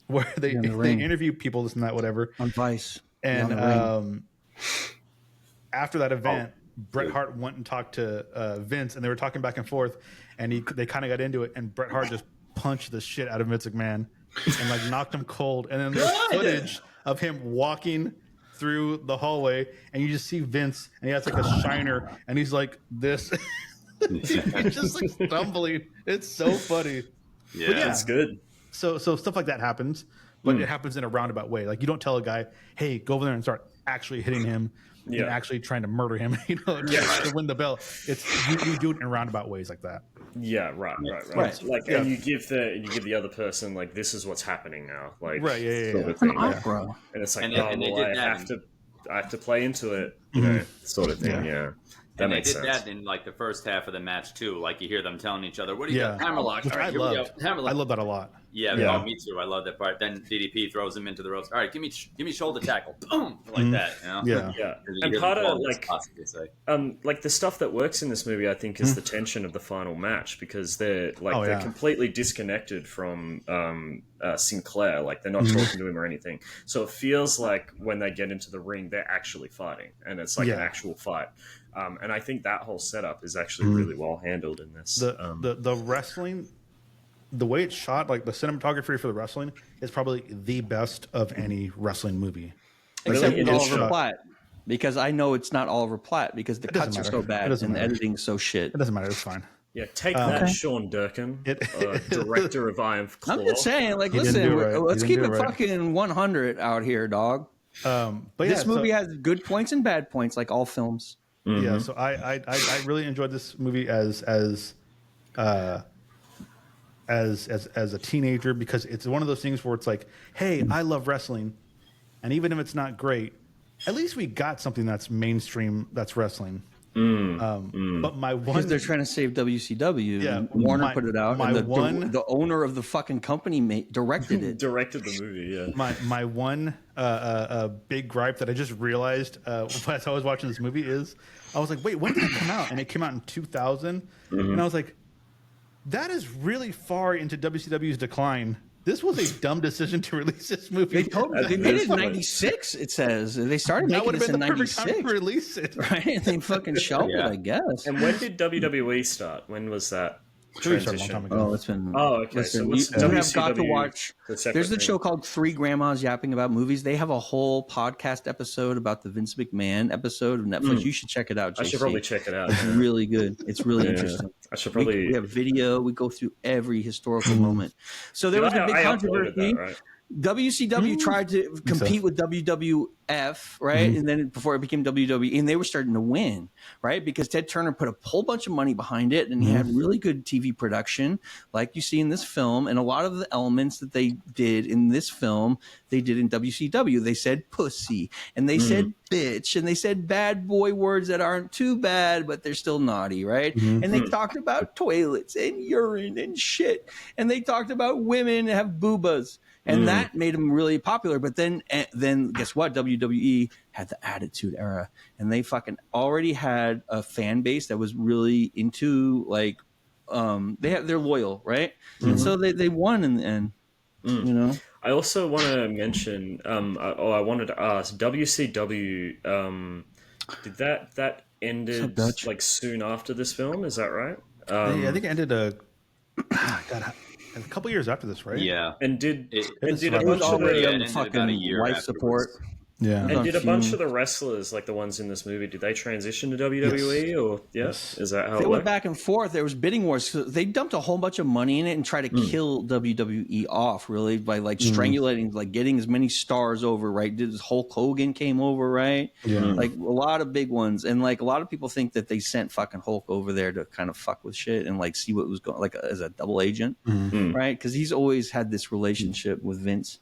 Where they interview people, this and that, whatever. On Vice. And after that event, Bret Hart went and talked to Vince, and they were talking back and forth, and they kind of got into it, and Bret Hart just punched the shit out of Vince McMahon and like knocked him cold. And then there's footage of him walking through the hallway, and you just see Vince, and he has like a shiner, and he's like this. He's just like stumbling. It's so funny. Yeah, it's good. So stuff like that happens, but it happens in a roundabout way. Like you don't tell a guy, "Hey, go over there and start actually hitting him and actually trying to murder him," to win the belt. It's you do it in roundabout ways like that. Yeah, right. Like, and you give the other person like, "This is what's happening now." Like, right, It's an opera, and it's like, I have to play into it, you know, sort of thing. Yeah. And they did that in like the first half of the match too. Like you hear them telling each other, "What do you got? Hammerlock." Which I loved. I love that a lot. Yeah, oh, me too. I love that part. Then DDP throws him into the ropes. All right, give me shoulder tackle. Boom, like that. You know? Yeah. And part of like the stuff that works in this movie, I think, is the tension of the final match because they're completely disconnected from Sinclair. Like they're not talking to him or anything. So it feels like when they get into the ring, they're actually fighting, and it's like an actual fight. And I think that whole setup is actually really well handled in this. The wrestling, the way it's shot, like the cinematography for the wrestling, is probably the best of any wrestling movie. Except with Oliver Platt, because I know it's not Oliver Platt because the cuts are so bad and the editing's so shit. It doesn't matter. It's fine. Yeah, take that, Sean Durkin, director of Iron Claw. I'm just saying, like, listen, let's keep it fucking 100 out here, dog. But this movie has good points and bad points, like all films. Yeah, so I really enjoyed this movie as a teenager because it's one of those things where it's like, hey, I love wrestling, and even if it's not great, at least we got something that's mainstream that's wrestling. But my one, because they're trying to save WCW. Yeah, Warner put it out, and the owner of the fucking company directed it. Directed the movie. Yeah. My one big gripe that I just realized as I was watching this movie is I was like, wait, when did it come out? And it came out in 2000, and I was like, that is really far into WCW's decline. This was a dumb decision to release this movie. They made it in '96. It says they started making this in '96. Release it, right? And they fucking shelved it, I guess. And when did WWE start? When was that transition? Oh, it's been. Oh, okay. Listen, So you have got to watch. There's the show called Three Grandmas Yapping About Movies. They have a whole podcast episode about the Vince McMahon episode of Netflix. You should check it out, JC. I should probably check it out. It's really good. It's really interesting. I should probably. We have video. We go through every historical moment. So there was a big controversy. That, right? WCW tried to compete with WWF, right? And then before it became WWE, and they were starting to win, right? Because Ted Turner put a whole bunch of money behind it, and he had really good TV production, like you see in this film. And a lot of the elements that they did in this film, they did in WCW. They said pussy, and they said bitch, and they said bad boy words that aren't too bad, but they're still naughty, right? And they talked about toilets and urine and shit, and they talked about women that have boobas. And that made them really popular. But then guess what? WWE had the Attitude Era, and they fucking already had a fan base that was really into like, they're loyal, right? And so they won in the end. You know. I also want to mention. I wanted to ask WCW. Did that ended like soon after this film? Is that right? I think it ended a couple years after this, right? Yeah. And did a it was bunch of already the, on fucking life support. Yeah. and did a bunch of the wrestlers, like the ones in this movie, did they transition to WWE or yes? Is that how They it went went? back and forth. There was bidding wars. So they dumped a whole bunch of money in it and tried to kill WWE off, really, by like strangulating, like getting as many stars over, right? Did Hulk Hogan came over, right? Yeah. Like a lot of big ones. And like a lot of people think that they sent fucking Hulk over there to kind of fuck with shit and like see what was going, like as a double agent, right? Because he's always had this relationship with Vince.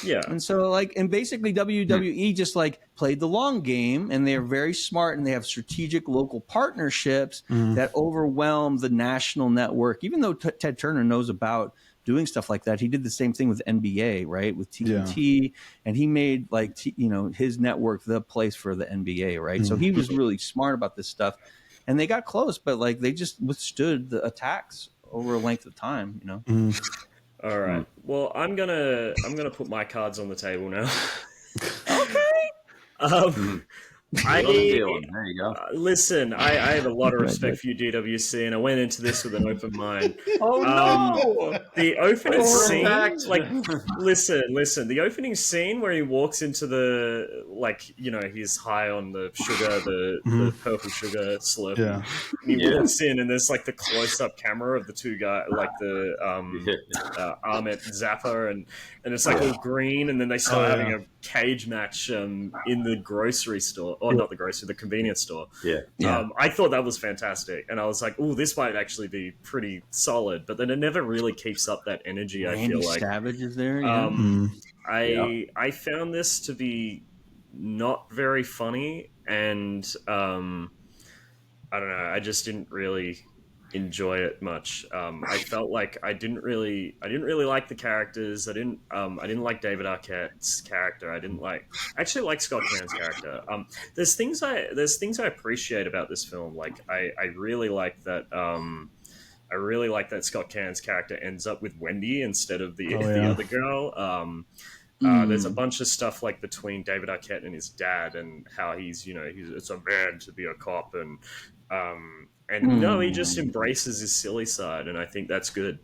Yeah. And so like, and basically WWE just like played the long game, and they're very smart, and they have strategic local partnerships that overwhelm the national network. Even though Ted Turner knows about doing stuff like that, he did the same thing with NBA, right? With TNT, and he made like, his network the place for the NBA, right? So he was really smart about this stuff, and they got close, but like they just withstood the attacks over a length of time, All right. Well, I'm gonna put my cards on the table now. Okay. There you go. Listen, I have a lot of respect for you, DWC, and I went into this with an open mind. Oh no! The opening scene, fact. like, listen, the opening scene where he walks into the, like, he's high on the sugar, the purple sugar slurp. Yeah. And he walks in, and there's like the close-up camera of the two guys, like the Ahmet Zappa, and it's like all green, and then they start having a cage match in the grocery store. Or not the grocery, the convenience store. Yeah. I thought that was fantastic. And I was like, oh, this might actually be pretty solid. But then it never really keeps up that energy, I feel like. Savage is there, I found this to be not very funny. And I don't know, I just didn't really enjoy it much. I felt like I didn't really like the characters. I didn't like David Arquette's character. I actually like Scott Caan's character. There's things I appreciate about this film. Like I really like that. I really like that Scott Caan's character ends up with Wendy instead of the other girl. There's a bunch of stuff like between David Arquette and his dad, and how he's it's a man to be a cop, and he just embraces his silly side, and I think that's good.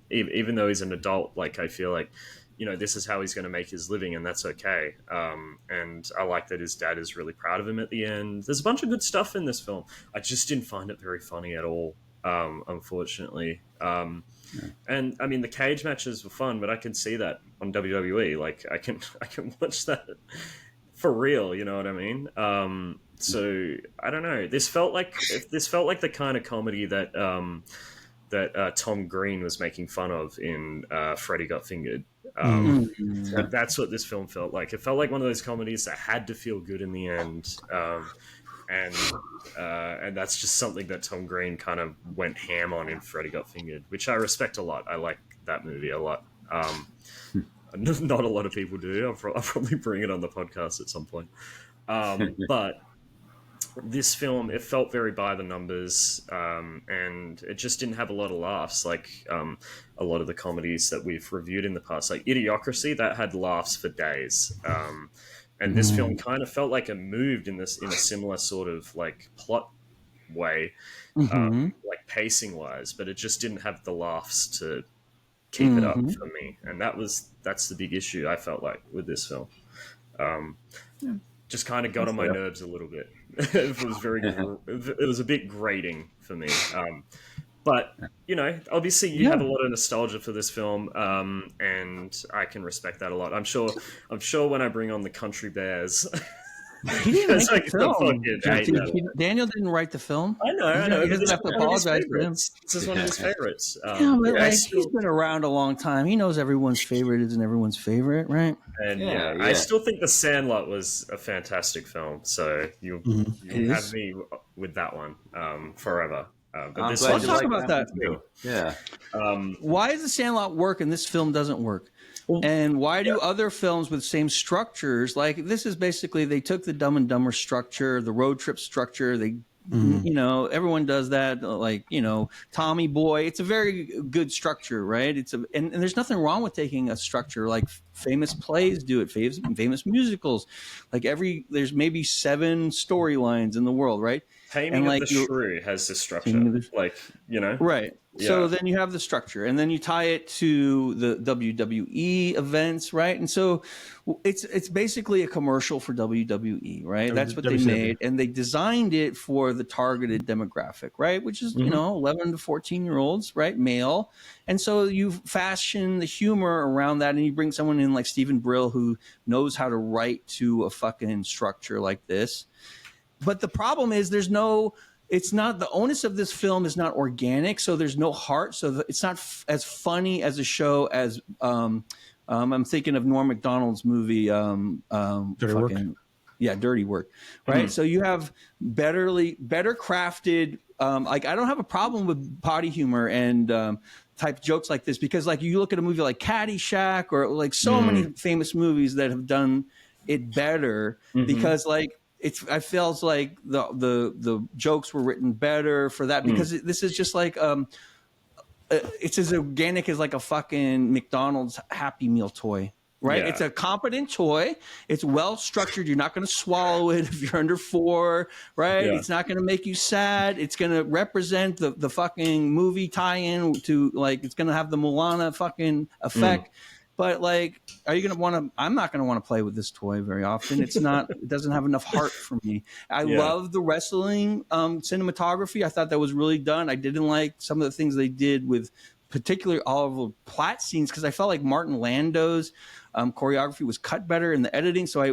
Even though he's an adult, like I feel like, this is how he's going to make his living, and that's okay. And I like that his dad is really proud of him at the end. There's a bunch of good stuff in this film. I just didn't find it very funny at all, unfortunately. And I mean, the cage matches were fun, but I can see that on WWE. Like I can watch that for real. You know what I mean? So I don't know. This felt like the kind of comedy that Tom Green was making fun of in Freddy Got Fingered. That's what this film felt like. It felt like one of those comedies that had to feel good in the end. And that's just something that Tom Green kind of went ham on in Freddy Got Fingered, which I respect a lot. I like that movie a lot. Not a lot of people do. I'll probably bring it on the podcast at some point. But this film, it felt very by the numbers, and it just didn't have a lot of laughs like a lot of the comedies that we've reviewed in the past. Like Idiocracy, that had laughs for days. And this film kind of felt like it moved in a similar sort of like plot way, like pacing wise, but it just didn't have the laughs to keep it up for me. And that's the big issue I felt like with this film. Just kind of got on my nerves a little bit. It was a bit grating for me. But obviously you have a lot of nostalgia for this film, and I can respect that a lot. I'm sure when I bring on the Country Bears, he didn't make the film. Daniel didn't write the film. I know. He doesn't have to apologize for him. This is one of his favorites. He's been around a long time. He knows everyone's favorite isn't everyone's favorite, right? And I still think The Sandlot was a fantastic film. So you have me with that one forever. Let's talk about that. Yeah. Why does The Sandlot work and this film doesn't work? And why do other films with same structures, like this is basically, they took the Dumb and Dumber structure, the road trip structure, they, everyone does that, like, Tommy Boy, it's a very good structure, right? And there's nothing wrong with taking a structure, like famous plays do it, famous musicals, like there's maybe 7 storylines in the world, right? Taming of the Shrew has this structure, right. Yeah. So then you have the structure, and then you tie it to the WWE events, right? And so it's basically a commercial for WWE, right? That's what they made, and they designed it for the targeted demographic, right? Which is 11 to 14-year-olds, right, male. And so you fashion the humor around that, and you bring someone in like Stephen Brill who knows how to write to a fucking structure like this. But the problem is it's not, the onus of this film is not organic, so there's no heart, so it's not as funny as a show as I'm thinking of Norm Macdonald's movie Dirty Work. Yeah, Dirty Work, right? So you have better crafted, like I don't have a problem with potty humor and type jokes like this, because like you look at a movie like Caddyshack or like so many famous movies that have done it better because like I feels like the jokes were written better for that, because this is just like it's as organic as like a fucking McDonald's Happy Meal toy, right? Yeah. It's a competent toy. It's well structured. You're not going to swallow it if you're under 4, right? Yeah. It's not going to make you sad. It's going to represent the fucking movie tie-in to, like, it's going to have the Moana fucking effect. But like, are you going to want to, I'm not going to want to play with this toy very often. It's not, it doesn't have enough heart for me. I love the wrestling cinematography. I thought that was really done. I didn't like some of the things they did with particularly Oliver Platt scenes, because I felt like Martin Lando's choreography was cut better in the editing. So I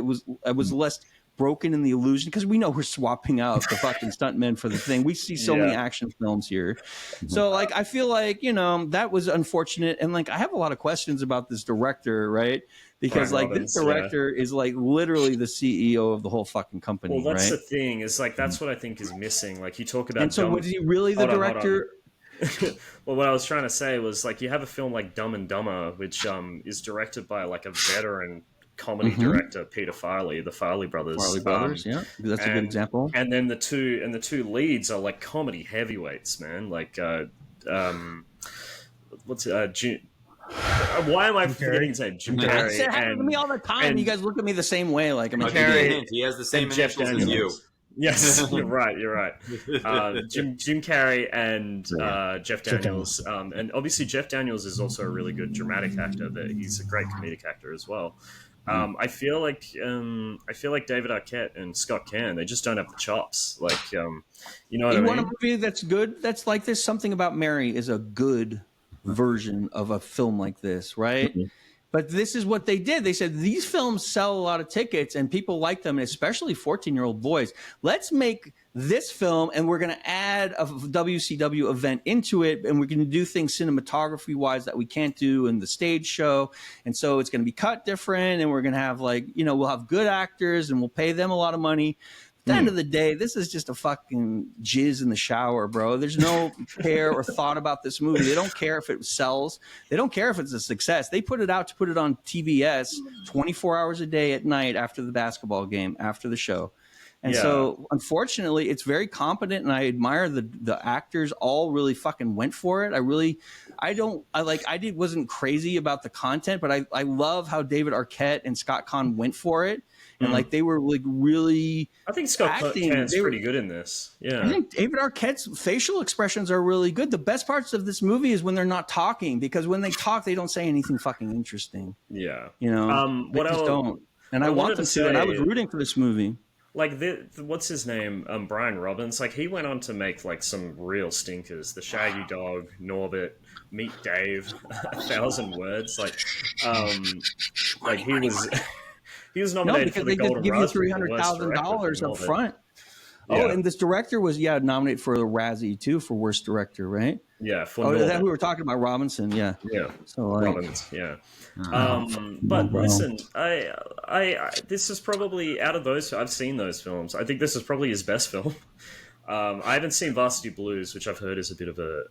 was less broken in the illusion, because we know we're swapping out the fucking stuntmen for the thing. We see so many action films here. So like, I feel like, that was unfortunate. And like, I have a lot of questions about this director, right? Because Brian Robbins, this director is like literally the CEO of the whole fucking company. Well, that's right? the thing, is like, that's what I think is missing. Like, you talk about, and so was he really the director? Well, what I was trying to say was, like, you have a film like Dumb and Dumber, which is directed by like a veteran comedy director, Peter Farley, the Farley brothers. Yeah, that's a good example. And then the two leads are like comedy heavyweights, man. Like, what's why am I forgetting his name? Jim Carrey. It happens to me all the time. You guys look at me the same way. Like, I'm Carrey. He has the same initials as you. Yes, you're right. Jim Carrey and Jeff Daniels, and obviously Jeff Daniels is also a really good dramatic actor, but he's a great comedic actor as well. I feel like David Arquette and Scott Caan, they just don't have the chops. Like, you know what I mean? You want a movie that's good? That's like this. Something About Mary is a good version of a film like this, right? But this is what they did. They said, these films sell a lot of tickets and people like them, and especially 14-year-old boys. Let's make this film, and we're going to add a WCW event into it, and we're going to do things cinematography-wise that we can't do in the stage show. And so it's going to be cut different, and we're going to have, like, we'll have good actors, and we'll pay them a lot of money. the end of the day, this is just a fucking jizz in the shower, bro. There's no care or thought about this movie. They don't care if it sells. They don't care if it's a success. They put it out to put it on TBS 24 hours a day at night after the basketball game, after the show. And so, unfortunately, it's very competent, and I admire the actors. All really fucking went for it. Wasn't crazy about the content, but I love how David Arquette and Scott Conn went for it. And like they were like really, I think Scott Cann's pretty good in this. Yeah, I think David Arquette's facial expressions are really good. The best parts of this movie is when they're not talking, because when they talk, they don't say anything fucking interesting. Yeah, you know, what just don't. And I want them to. And I was rooting for this movie. Like what's his name? Brian Robbins. Like he went on to make like some real stinkers. The Shaggy Dog, Norbit, Meet Dave, 1,000 Words. Like he was. He was nominated for the Golden Raspberry. Because they just give you $300,000 up front. Oh, and this director was nominated for the Razzie too for worst director, right? Yeah. That we were talking about Robinson. Yeah. Yeah. So Robbins. Yeah. But listen, I this is probably out of those. I've seen those films. I think this is probably his best film. I haven't seen Varsity Blues, which I've heard is a bit of a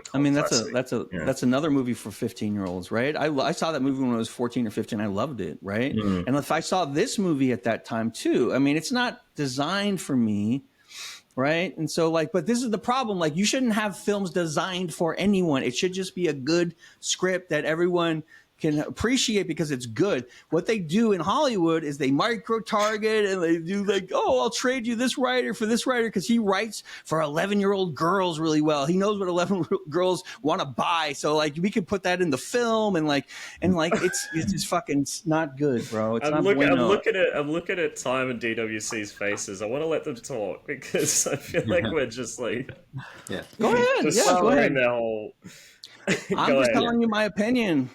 cult classic. That's another movie for 15-year-olds, right? I saw that movie when I was 14 or 15. I loved it, right? Mm-hmm. And if I saw this movie at that time too, I mean, it's not designed for me, right? And so but this is the problem. Like, you shouldn't have films designed for anyone. It should just be a good script that everyone can appreciate because it's good. What they do in Hollywood is they micro-target and they do like, oh, I'll trade you this writer for this writer because he writes for 11-year-old girls really well. He knows what 11-year-old girls want to buy. So like we can put that in the film and it's just fucking not good, bro. It's I'm looking at Time and DWC's faces. I want to let them talk because I feel like we're just like Go ahead. Go ahead. I'm just telling you my opinion.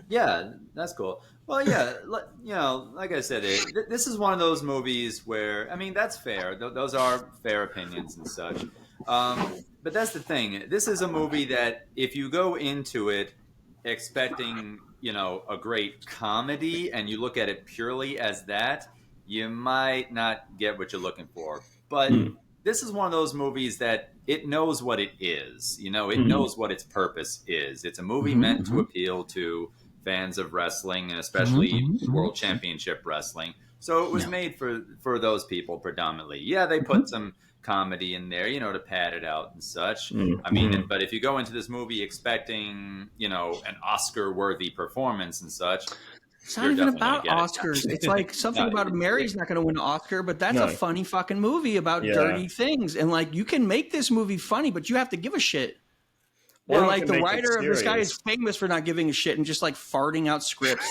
Yeah, that's cool. Well, like I said, this is one of those movies where, I mean, that's fair. Those are fair opinions and such. But that's the thing. This is a movie that if you go into it expecting, a great comedy and you look at it purely as that, you might not get what you're looking for. But this is one of those movies that it knows what it is. It knows what its purpose is. It's a movie meant to appeal to fans of wrestling and especially World Championship Wrestling. So it was made for those people predominantly. Yeah, they put some comedy in there, to pad it out and such. I mean, but if you go into this movie expecting, an Oscar-worthy performance and such, it's not even about Oscars. It's like something about Mary's not going to win an Oscar, but that's a funny fucking movie about dirty things. And like, you can make this movie funny, but you have to give a shit. And like the writer of this guy is famous for not giving a shit and just like farting out scripts.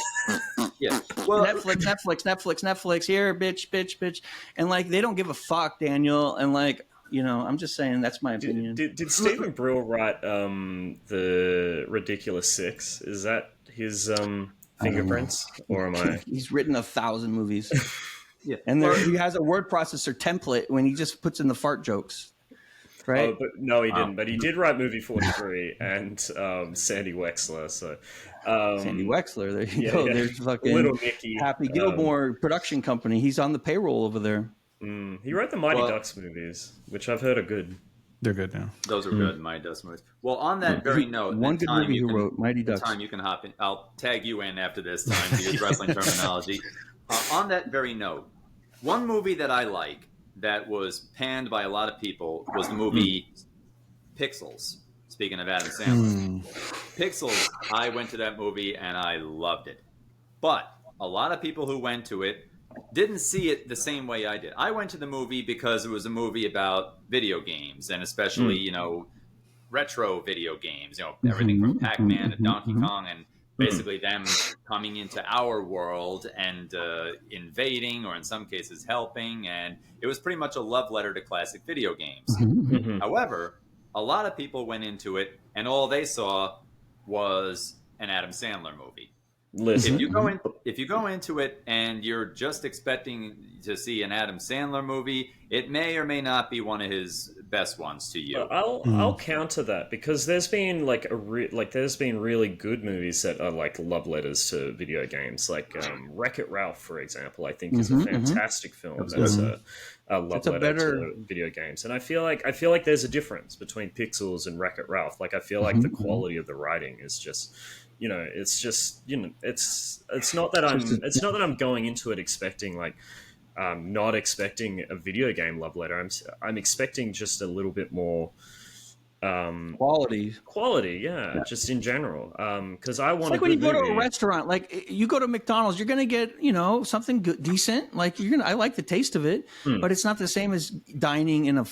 Well, Netflix here, bitch. And like, they don't give a fuck, Daniel. And like, I'm just saying that's my opinion. Did Stephen Brill write the Ridiculous Six? Is that his fingerprints, or am I? He's written 1,000 movies. And he has a word processor template when he just puts in the fart jokes. Right? Oh, but no, he didn't. But he did write movie 43 and Sandy Wexler. So Sandy Wexler, there you go. There's fucking Little Nicky, Happy Gilmore production company. He's on the payroll over there. He wrote the Mighty Ducks movies, which I've heard are good. They're good now. Those are good, Mighty Ducks movies. Well, on that very note, one good movie who wrote Mighty Ducks. Time you can hop in. I'll tag you in after this time to use wrestling terminology. On that very note, one movie that I like that was panned by a lot of people was the movie Pixels. Speaking of Adam Sandler. Pixels, I went to that movie and I loved it. But a lot of people who went to it didn't see it the same way I did. I went to the movie because it was a movie about video games and especially, retro video games, everything from Pac-Man to Donkey Kong and basically them coming into our world and invading or in some cases helping. And it was pretty much a love letter to classic video games. However, a lot of people went into it and all they saw was an Adam Sandler movie. Listen, if you go into it and you're just expecting to see an Adam Sandler movie, it may or may not be one of his best ones to you. I'll counter that, because there's been there's been really good movies that are like love letters to video games, like Wreck-It Ralph, for example. I think is a fantastic film. That's a love letter to video games, and I feel like there's a difference between Pixels and Wreck-It Ralph. Like I feel like the quality of the writing is just. It's just it's not that I'm going into it expecting not expecting a video game love letter. I'm expecting just a little bit more quality, just in general, because I want like when you go to a restaurant, like you go to McDonald's, you're gonna get something good, decent, like I like the taste of it, but it's not the same as dining in a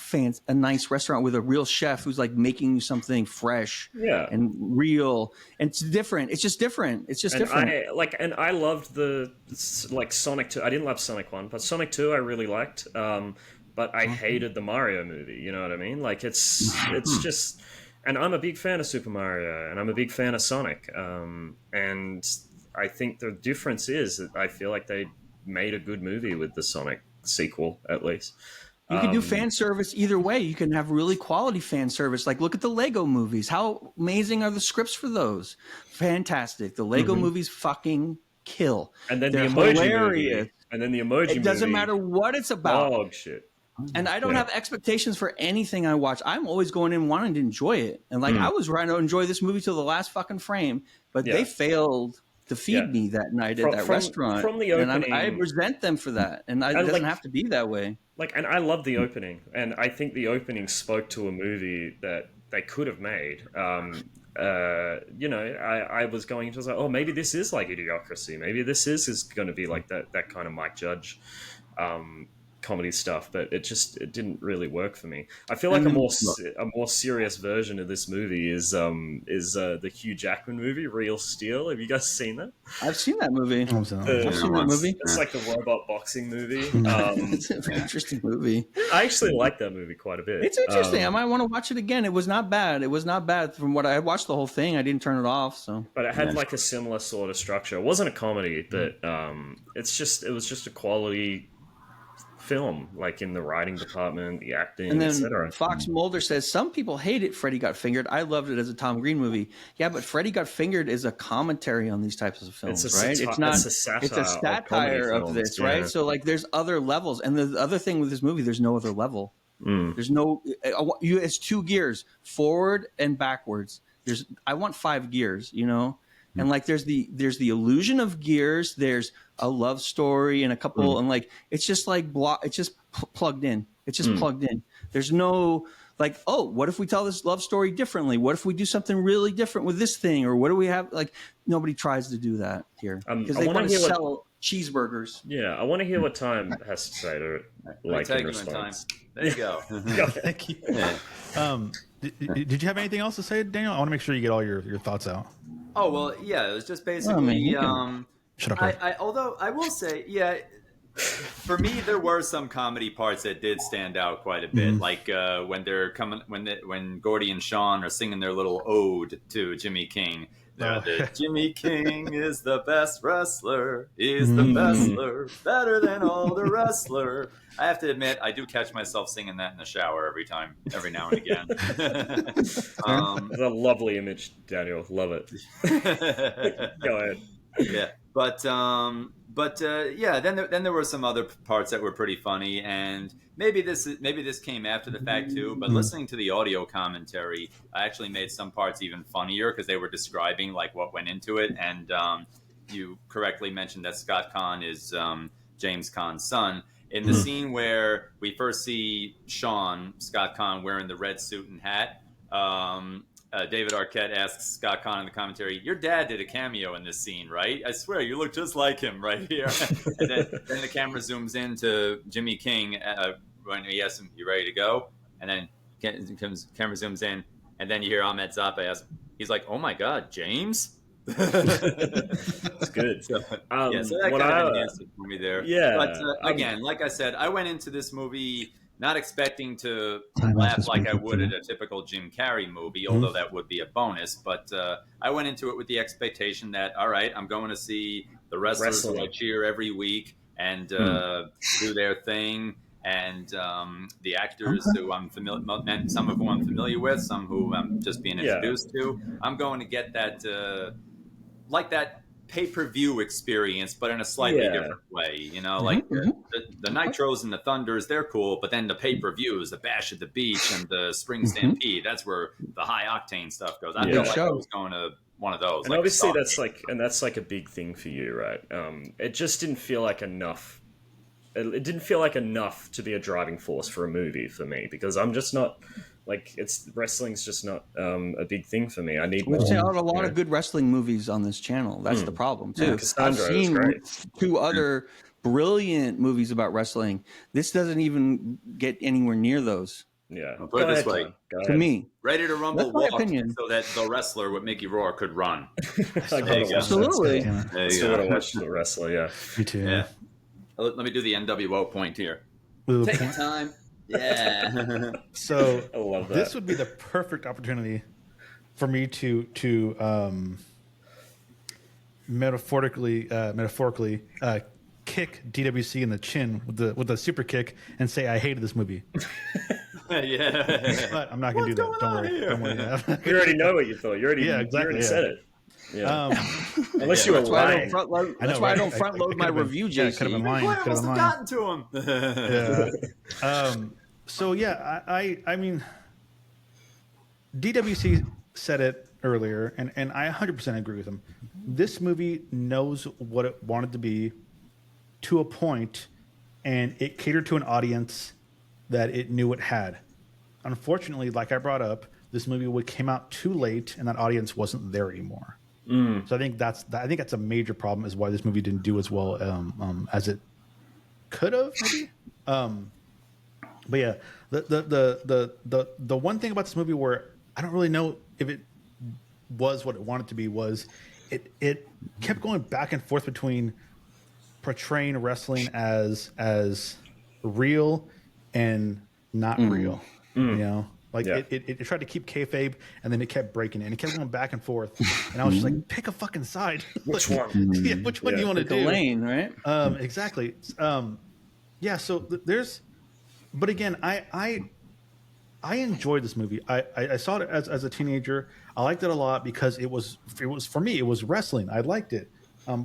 nice restaurant with a real chef who's like making you something fresh and real, and it's different. It's just different. I loved the Sonic 2. I didn't love Sonic 1, but Sonic 2 I really liked. But I hated the Mario movie. You know what I mean? Like it's just, and I'm a big fan of Super Mario, and I'm a big fan of Sonic. And I think the difference is that I feel like they made a good movie with the Sonic sequel, at least. You can do fan service either way. You can have really quality fan service. Like look at the Lego movies. How amazing are the scripts for those? Fantastic. The Lego movies fucking kill. And then they're the Emoji hilarious. movie. And then the Emoji movie. It doesn't matter what it's about. Dog shit. And I don't have expectations for anything I watch. I'm always going in wanting to enjoy it. And I was trying to enjoy this movie till the last fucking frame, but they failed to feed me that night at that restaurant. From the opening, and I resent them for that. And it doesn't have to be that way. And I love the opening. And I think the opening spoke to a movie that they could have made. I was going into, I was like, oh, maybe this is like Idiocracy. Maybe this is going to be like that kind of Mike Judge comedy stuff, but it didn't really work for me. I feel like a more serious version of this movie is the Hugh Jackman movie, Real Steel. Have you guys seen that? I've seen that movie. I've seen that movie. It's like the robot boxing movie. It's an interesting movie. I actually like that movie quite a bit. It's interesting. I might want to watch it again. It was not bad. From what I watched the whole thing. I didn't turn it off. So, but it had like a similar sort of structure. It wasn't a comedy, but it was just a quality film, like in the writing department, the acting, and then etc. Fox Mulder says some people hate it. Freddy Got Fingered. I loved it as a Tom Green movie. Yeah, but Freddy Got Fingered is a commentary on these types of films, right? It's not. It's a satire of this, right? So like, there's other levels, and the other thing with this movie, there's no other level. There's no. It's 2 gears, forward and backwards. I want 5 gears, And like there's the illusion of gears. There's a love story and a couple, and like it's just like it's just plugged in. It's just plugged in. There's no like, oh, what if we tell this love story differently? What if we do something really different with this thing? Or what do we have? Like nobody tries to do that here because they want to sell cheeseburgers. Yeah, I want to hear what Time has to say to like in response. There you go. Thank you. Did you have anything else to say, Daniel? I want to make sure you get all your thoughts out. Oh, well, yeah, it was just basically, shut up. Although I will say, for me, there were some comedy parts that did stand out quite a bit. Like when they're when Gordy and Sean are singing their little ode to Jimmy King. Jimmy King is the best wrestler. He's the bestler, better than all the wrestler. I have to admit, I do catch myself singing that in the shower every now and again. It's a lovely image, Daniel. Love it. Go ahead. Yeah, but then there were some other parts that were pretty funny, and maybe this came after the fact too. But listening to the audio commentary, I actually made some parts even funnier because they were describing like what went into it. And you correctly mentioned that Scott Conn is James Caan's son. In the scene where we first see Scott Conn wearing the red suit and hat, David Arquette asks Scott Conn in the commentary, "Your dad did a cameo in this scene, right? I swear, you look just like him right here." And then the camera zooms in to Jimmy King when he asks him, "You ready to go?" And then camera zooms in, and then you hear Ahmed Zappa ask, he's like, "Oh my God, James?" It's good. So that kind of enhanced it for me there. Yeah. But again, like I said, I went into this movie not expecting to laugh like I would at a typical Jim Carrey movie, although that would be a bonus. But I went into it with the expectation that, all right, I'm going to see the wrestlers who I cheer every week and do their thing. And the actors who I'm familiar, some of whom I'm familiar with, some who I'm just being introduced to. I'm going to get that, like that pay-per-view experience, but in a slightly different way. You know, like the Nitros and the Thunders, they're cool, but then the pay-per-views, the Bash at the Beach and the Spring Stampede, that's where the high-octane stuff goes. I feel like I was going to one of those. And like obviously that's like a big thing for you, right? It just didn't feel like enough. It didn't feel like enough to be a driving force for a movie for me, because I'm just not like wrestling's just not a big thing for me. I need more. We've seen a lot of good wrestling movies on this channel. That's the problem too. I've seen 2 other brilliant movies about wrestling. This doesn't even get anywhere near those. Yeah, I'll put it this way. To me, Ready to Rumble my walked opinion. so that the wrestler with Mickey Rourke could run. Absolutely. There Still you gotta go. watch the wrestler. Yeah, Me too. Yeah. Let me do the NWO point here. Take your time. Yeah. So I love that. this would be the perfect opportunity for me to metaphorically kick DWC in the chin with a super kick and say I hated this movie. Yeah. But I'm not going to do that. Don't worry. Don't worry. you already know what you thought. You already said it. Yeah. Unless you were lying. That's why I don't front load my review, Yeah, JC. could have been lying. I Could have must been have lying. gotten to him. Yeah. So yeah, I mean, DWC said it earlier, and I 100% agree with him. This movie knows what it wanted to be to a point, and it catered to an audience that it knew it had. Unfortunately, like I brought up, this movie came out too late, and that audience wasn't there anymore. So I think that's a major problem, is why this movie didn't do as well as it could have, maybe. But yeah, the one thing about this movie where I don't really know if it was what it wanted to be was it kept going back and forth between portraying wrestling as real and not real. You know, like it tried to keep kayfabe, and then it kept breaking it, and it kept going back and forth. And I was just like, pick a fucking side. Which one? Yeah, which one do you want to The do? lane, right? Exactly. Yeah. So there's, but again, I enjoyed this movie. I saw it as a teenager. I liked it a lot because it was for me, it was wrestling. I liked it.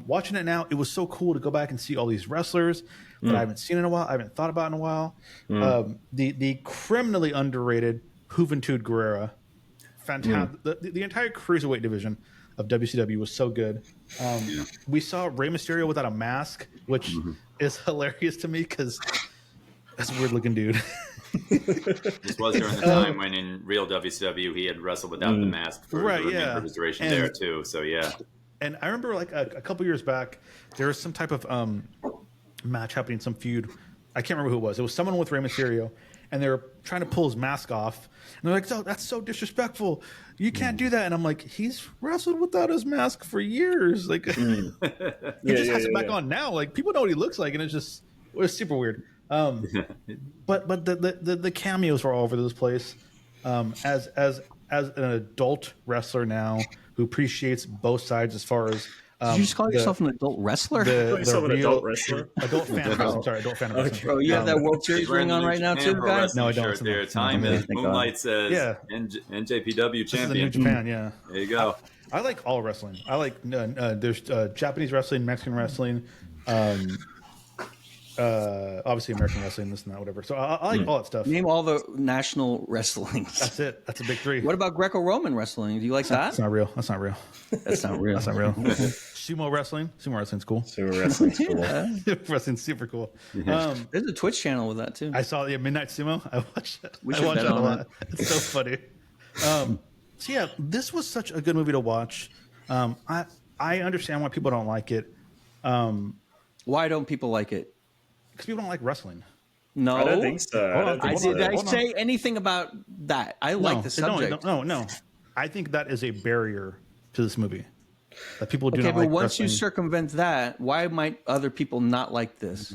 Watching it now, it was so cool to go back and see all these wrestlers that I haven't seen in a while. I haven't thought about in a while. The criminally underrated Juventud Guerrera, fantastic. The entire cruiserweight division of WCW was so good. We saw Rey Mysterio without a mask, which is hilarious to me because that's a weird looking dude. This was during the time when in real WCW he had wrestled without the mask for his duration there too. So yeah. And I remember like a couple years back, there was some type of match happening, some feud. I can't remember who it was. It was someone with Rey Mysterio, and they were trying to pull his mask off. And they're like, "Oh, that's so disrespectful. You can't do that." And I'm like, "He's wrestled without his mask for years. Like, he just has it back on now. Like, people know what he looks like, and it was super weird." But the cameos were all over this place. As an adult wrestler now who appreciates both sides as far as did you just call yourself an adult wrestler? An adult wrestler? Adult fan of wrestling. Sorry, adult fan of wrestling. Oh, you have that World Series ring on right now too, guys? No, I don't. Their time is moonlights as NJPW This is the champion. New Japan, yeah. There you go. I like all wrestling. I like there's Japanese wrestling, Mexican wrestling, obviously American wrestling, this and that, whatever. So I like all that stuff. Name all the national wrestlings. That's it. That's a big three. What about Greco-Roman wrestling? Do you like that? That's not real. That's not real. That's not real. That's not real. Sumo wrestling. Sumo wrestling's cool. Sumo wrestling's cool. Wrestling's super cool. There's a Twitch channel with that too. I saw Midnight Sumo. I watched it. We I should watched bet it a on lot. that. It's so funny. So yeah, this was such a good movie to watch. I understand why people don't like it. Why don't people like it? Because people don't like wrestling. No, I don't think so. Did I say anything about that? I like the subject. No. I think that is a barrier to this movie. That people do Okay, not but like once wrestling. you circumvent that, why might other people not like this?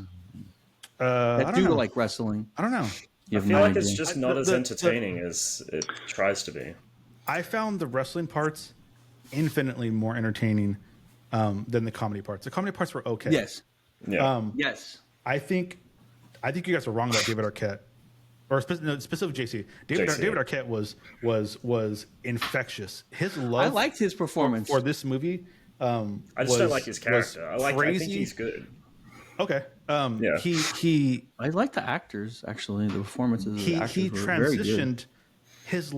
I That don't do know. like wrestling. I don't know. I feel like it's just not as entertaining as it tries to be. I found the wrestling parts infinitely more entertaining than the comedy parts. The comedy parts were okay. Yes. Yeah. Yes. I think you guys are wrong about David Arquette, or specific JC. David Arquette was infectious. His love. I liked his performance for this movie. I just don't like his character. I think he's good. Okay. Yeah. He. I like the actors actually. The performances. Of the actors He were very good. transitioned his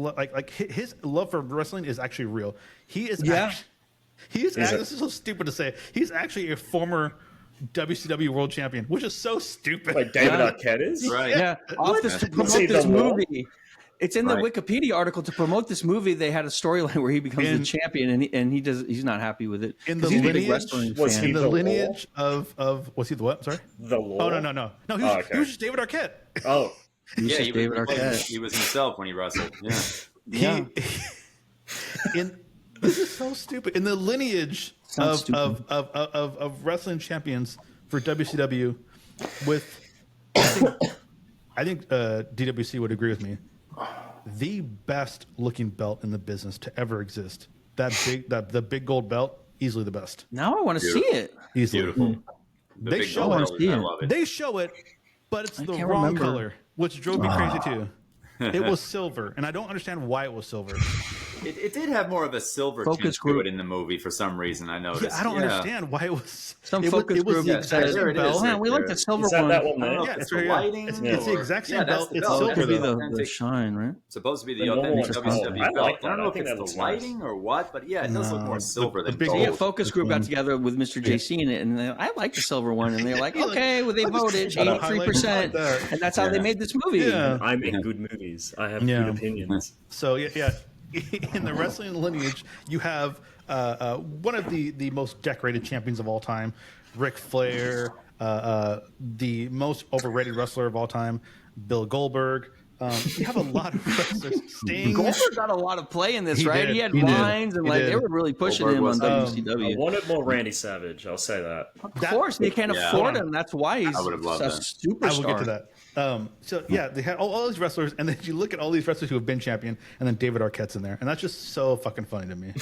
his love for wrestling is actually real. He is. Yeah. This is so stupid to say. He's actually a former WCW World Champion, which is so stupid. Like David Arquette is? Right. Yeah. Off this, to promote this movie. It's in the Wikipedia article. To promote this movie, they had a storyline where he becomes the champion, and he's not happy with it. In the lineage of was he the what? Sorry, the Law. Oh no. He was just David Arquette. Oh, He was just David Arquette. He was himself when he wrestled. Yeah. This is so stupid. In the lineage of wrestling champions for WCW, I think DWC would agree with me. The best looking belt in the business to ever exist. The big gold belt, easily the best. Now I want to see it. Easily. Beautiful. They show it. They show it, but it's the wrong color, which drove me crazy too. It was silver, and I don't understand why it was silver. It did have more of a silver tint to it in the movie for some reason. I noticed. Yeah, I don't understand why it was. Some focus group says, "Man, we like the silver one." That one there? Yeah, it's the lighting. It's the exact same belt. It's belt. silver. The shine, right? It's supposed to be the authentic WCW belt. I don't know if it's the nice. lighting or what, but yeah, it does look more silver than big- gold. Yeah, focus group got together with Mr. JC in it, and I like the silver one, and they're like, "Okay, well, they voted 83%, and that's how they made this movie." Yeah. I make good movies. I have good opinions. So yeah. In the wrestling lineage, you have one of the most decorated champions of all time, Ric Flair, the most overrated wrestler of all time, Bill Goldberg. You have a lot of wrestlers. Sting. Goldberg got a lot of play in this, right? Did. He had He did. lines, and He like did. they were really pushing Goldberg him on was, WCW. I wanted more Randy Savage. I'll say that. Of course, they can't afford him. That's why he's I would have loved a that. superstar. I will get to that. So yeah, they had all these wrestlers, and then you look at all these wrestlers who have been champion, and then David Arquette's in there, and that's just so fucking funny to me.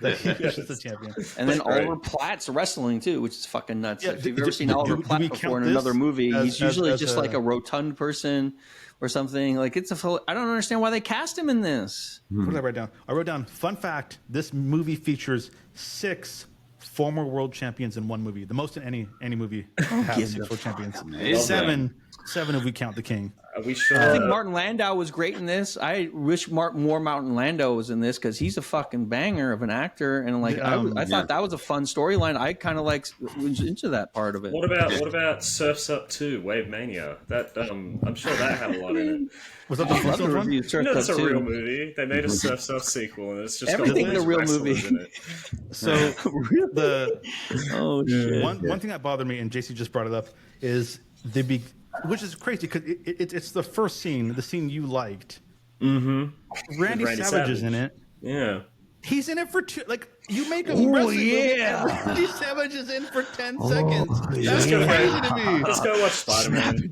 That he's just a champion. And then Oliver Platt's wrestling too, which is fucking nuts. Yeah, if you've ever seen Oliver Platt we before in count another this movie, he's usually as just like a rotund person or something. Like I don't understand why they cast him in this. What did I write down? I wrote down, fun fact, this movie features 6 former world champions in one movie. The most in any movie has 6 world champions. Amazing. 7 if we count the King. We should. I think Martin Landau was great in this. I wish more Martin Landau was in this because he's a fucking banger of an actor, and like I thought that was a fun storyline. I kind of was into that part of it. What about Surf's Up 2, Wave Mania? That I'm sure that had a lot in it. Was that the first one? You know, it's a real movie. They made a Surf's Up sequel, and it's just everything in a real movie. In it. So shit. One thing that bothered me, and JC just brought it up, is which is crazy because it's the first scene, the scene you liked. Mm-hmm. Randy Savage is in it. Yeah. He's in it for 2. Like you make a wrestling movie, and Randy Savage is in for 10 seconds. That's crazy to me. Let's go watch Spider-Man.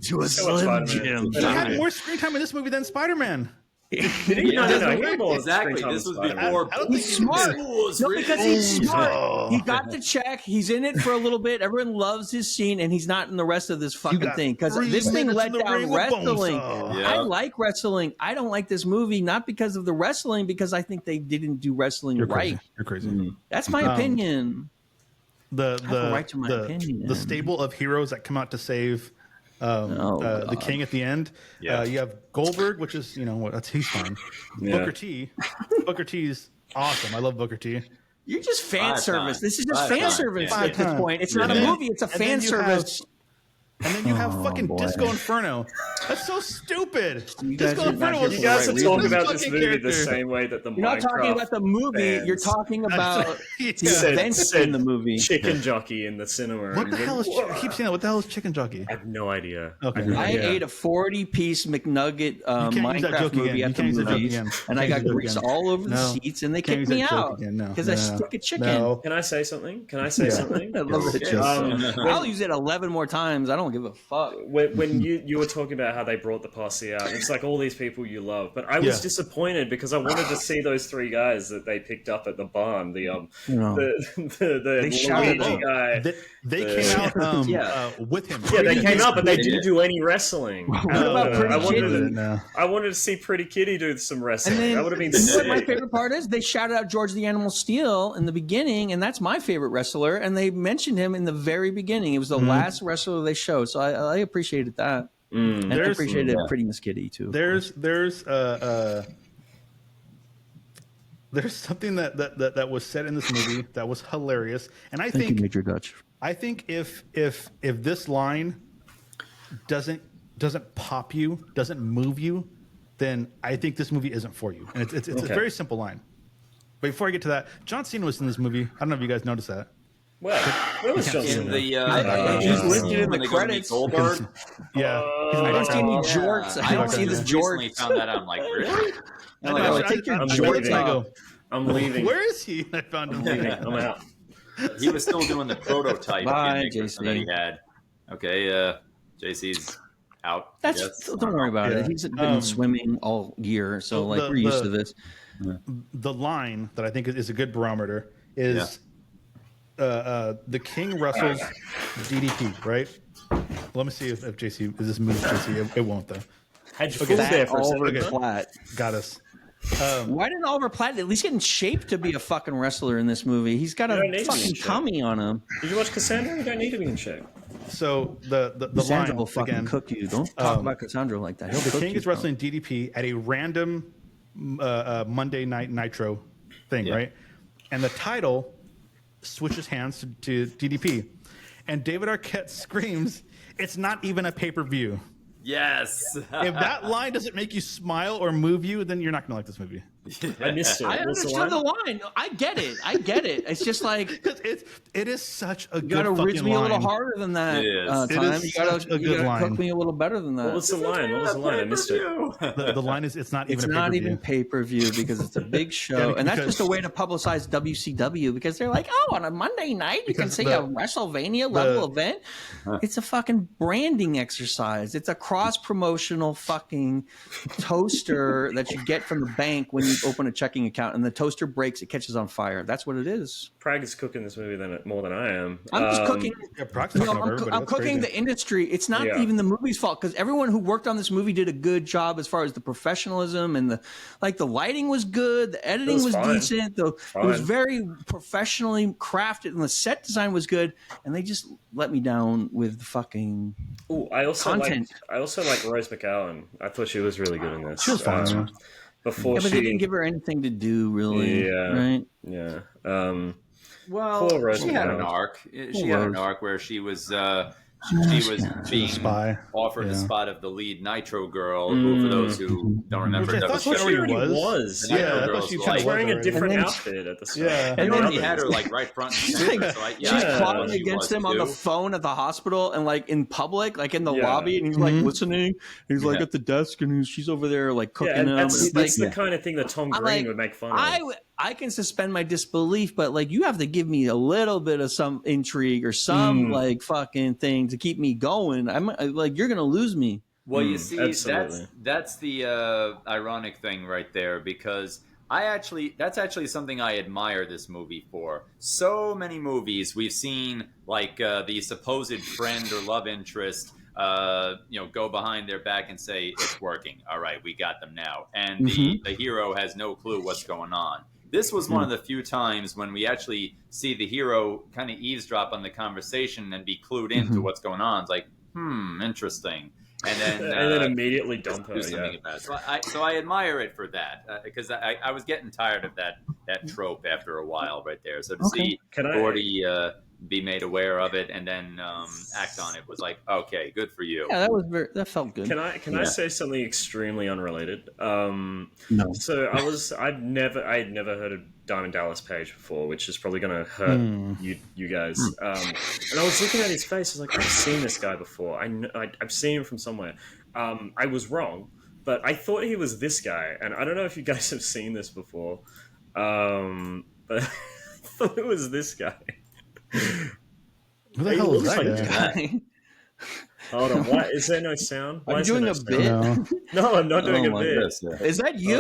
He had more screen time in this movie than Spider-Man. No. Exactly. This was before. He's smart. No, because he's smart. He got the check. He's in it for a little bit. Everyone loves his scene, and he's not in the rest of this fucking thing. Because this thing let down wrestling. I like wrestling. I don't like this movie, not because of the wrestling, because I think they didn't do wrestling right. You're crazy. That's my opinion. The right to my opinion. The stable of heroes that come out to save the King at the end. Yeah. You have Goldberg, which is he's fine. Yeah. Booker T's awesome. I love Booker T. You're just fan 5 service. times. This is just 5 fan times. service Yeah. at this point. It's not a movie. It's a fan service. And then you have fucking Disco Inferno. That's so stupid. Disco Inferno was You guys are the talking weirdest about this fucking movie character. the same way that the You're not talking about the movie. fans. You're talking about the said- events said in the movie. Chicken jockey in the cinema. What the hell is? I keep saying that. What the hell is Chicken Jockey? I have no idea. Okay. I ate a 40-piece McNugget can't use that Minecraft joke movie again. at the You can't use that joke movies, again. and I Can't got use that grease again. all over the No. seats, and they Can't kicked use me that joke out again. No. because I No. stick a chicken. No. Can I say something? Can I say something? I love that Okay. joke. I'll use it 11 more times. I don't give a fuck. When you were talking about how they brought the posse out, it's like all these people you love, but I was disappointed because I wanted to see those three guys that they picked up at the barn. The Luigi guy. They came out with him. Yeah, they came out, but they didn't do any wrestling. I wanted to see Pretty Kitty do some wrestling. Then, that would have been sick. sick. My favorite part is they shouted out George the Animal Steel in the beginning, and that's my favorite wrestler. And they mentioned him in the very beginning. It was the last wrestler they showed, so I appreciated that. And I appreciated Pretty Miss Kitty too. There's something that was said in this movie that was hilarious, and I think Major Dutch. I think if this line doesn't pop you, doesn't move you, then I think this movie isn't for you. And it's a very simple line. But before I get to that, John Cena was in this movie. I don't know if you guys noticed that. Well, where was John Cena? He's listed in the credits. Goldberg. Yeah, I don't see any jorts. I don't see this Recently jorts. found that out. I'm like, really? I take your I'm jorts leaving. off. I'm leaving. Where is he? I found him. I'm out. He was still doing the prototype Bye, gimmick that he had. Okay, JC's out. Don't worry about it. He's been swimming all year, so we're used to this. The line that I think is a good barometer is the King wrestles DDP, right? Let me see if JC is this moves JC. It won't though. Had you fooled there for a Oliver second. Platt. Got us. Why didn't Oliver Platt at least get in shape to be a fucking wrestler in this movie? He's got a fucking tummy on him. Did you watch Cassandra? You don't need to be in shape. So the Cassandra line will fucking again, cook you. Don't talk about Cassandra like that. He'll the cook King you, is wrestling DDP at a random Monday Night Nitro thing, right? And the title switches hands to DDP, and David Arquette screams, "It's not even a pay-per-view." Yes. If that line doesn't make you smile or move you, then you're not gonna like this movie. I missed it. I What's understood the line. I get it. It's just like It is such a you good gotta fucking ridge me a little line. harder than that. It is. It Time. is You gotta, such a you good gotta line. cook me a little better than that. What was the line? What was the line? I missed it. The line is it's not It's even a not pay-per-view. even pay-per-view because it's a big show. And that's because- just a way to publicize WCW because they're like, oh, on a Monday night, you can Because see a WrestleMania level event. It's a fucking branding exercise. It's a cross-promotional fucking toaster that you get from the bank when you open a checking account and the toaster breaks, it catches on fire. That's what it is. Prag is cooking this movie more than I am. I'm just cooking. Yeah, Brock's You know, talking over everybody. I'm That's cooking crazy. the industry. It's not Yeah. even the movie's fault because everyone who worked on this movie did a good job as far as the professionalism and the lighting was good, the editing was fine. decent, it was very professionally crafted, and the set design was good. And they just let me down with the fucking Ooh, I also content. like Rose McGowan. I thought she was really good in this. She was fine. Before Yeah, but she they didn't give her anything to do, really. Yeah. Right? Yeah. Well, Poor Rose she had an McGowan. arc. She Poor had an Rose. arc where she was being spy. offered the spot of the lead Nitro girl, who, for those who don't remember, Which I thought she WCW, already was. the Nitro Yeah, I thought girls she were kinda She's like, wearing a already. different And then outfit at the start. Yeah. they And then already had her like right front and center. So She's I plotting she against was him on the too. phone at the hospital and like in public, like in the Yeah. lobby, and he's like listening. He's like at the desk, and she's over there like cooking Yeah, and him. that's and it's the like, kind of thing that Tom I'm Green like, would make fun of. I can suspend my disbelief, but like you have to give me a little bit of some intrigue or some like fucking thing to keep me going. I'm like, you're gonna lose me. Well, you see, absolutely. that's the ironic thing right there, because that's actually something I admire this movie for. So many movies we've seen, like the supposed friend or love interest, go behind their back and say it's working. All right, we got them now, and the hero has no clue what's going on. This was one of the few times when we actually see the hero kind of eavesdrop on the conversation and be clued into what's going on. It's like, interesting. And then immediately dump her. do something about it. So I admire it for that, because I was getting tired of that trope after a while right there. So to see Gordy be made aware of it and then act on it was like, okay, good for you. Yeah, that felt good. Can I say something extremely unrelated? No. So I had never heard of Diamond Dallas Page before, which is probably going to hurt you guys. And I was looking at his face. I was like, I've seen this guy before. I've seen him from somewhere. I was wrong, but I thought he was this guy. And I don't know if you guys have seen this before, but I thought it was this guy. Who the hell is that looks like guy? Hold on. What is there no sound? Why Are you is there doing no a sound? bit? No, I'm not doing Oh a my bit. Yes, yeah. Is that you?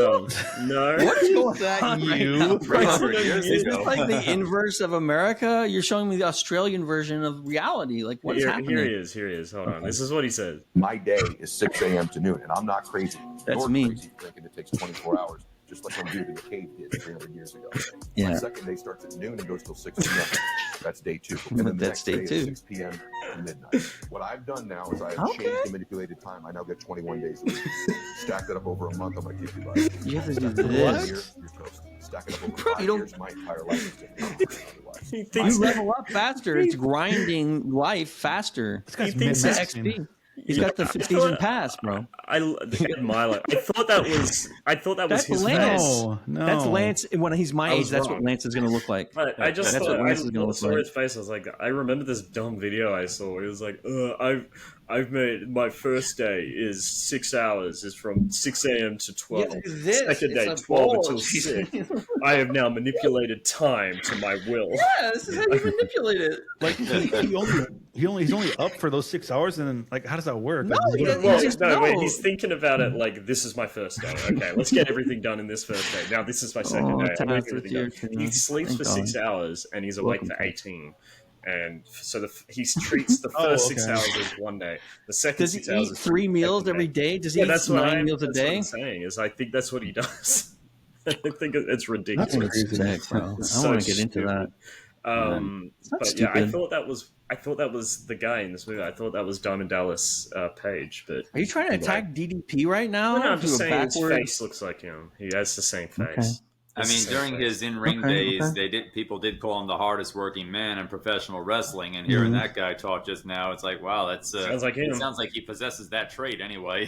No. What is going that on right you? now, bro? 300 years Is this ago. like the inverse of America? You're showing me the Australian version of reality. Like, what's happening? Here he is. Here he is. Hold on. This is what he said. My day is 6 a.m. to noon, and I'm not crazy. That's You're me. crazy thinking it takes 24 hours, just like some dude in the cave did 300 years ago. Yeah. My second day starts at noon and goes till 6 p.m. That's day 2. And then the That's next day day two. is 6 p.m. to midnight. What I've done now is I've Okay. changed the manipulated time. I now get 21 days a week. Stack that up over a month, I'm going to kick you by. You have to do Stack it up over a this. year, you're toast. Stack it up over Bro, 5 you don't- years, my entire life is different otherwise. He thinks You level up faster. It's grinding life faster. This guy's He thinks It's that's XP. He's got the season pass, bro. I admire it. I thought that was That's his Lance. face. No. That's Lance. When he's my I age, was that's wrong. what Lance is going to look like. But I just That's thought, what I Lance is gonna look saw like. his face. I was like, I remember this dumb video I saw. It was like, I've made my first day is 6 hours. Is from 6 a.m. to 12. Yeah, this. Second day, It's a 12 bulge. until 6. I have now manipulated time to my will. Yeah, this is how you manipulate it. Like he's only up for those 6 hours, and then like how does that work? No, Like, he doesn't. Well, just no, wait, know. he's thinking about it like, this is my first day. Okay, let's get everything done in this first day. Now, this is my second Oh, day. I'm Taz, getting it's everything your done. turn. He sleeps Thank for God. 6 hours and he's awake Welcome. for 18. And so he treats the Oh, first 6 okay. hours as one day. The second Does he 6 hours eat is 3 meals second every day? Does he Yeah, eat that's what 9 meals a that's what day? I'm saying. Is I think that's what he does. I think it's ridiculous. That's It's crazy. sick, bro. It's I so want to get into stupid. that. It's not But yeah, I stupid. thought that was the guy in this movie. I thought that was Diamond Dallas Page. But Are you trying to attack DDP right now? no, I'm just Do a saying his backward- face looks like him. He has the same face. Okay. I It's mean, the same during face. his in-ring Okay, days, people did call him the hardest working man in professional wrestling. And hearing that guy talk just now, it's like, wow, that's Sounds like him. It sounds like he possesses that trait anyway.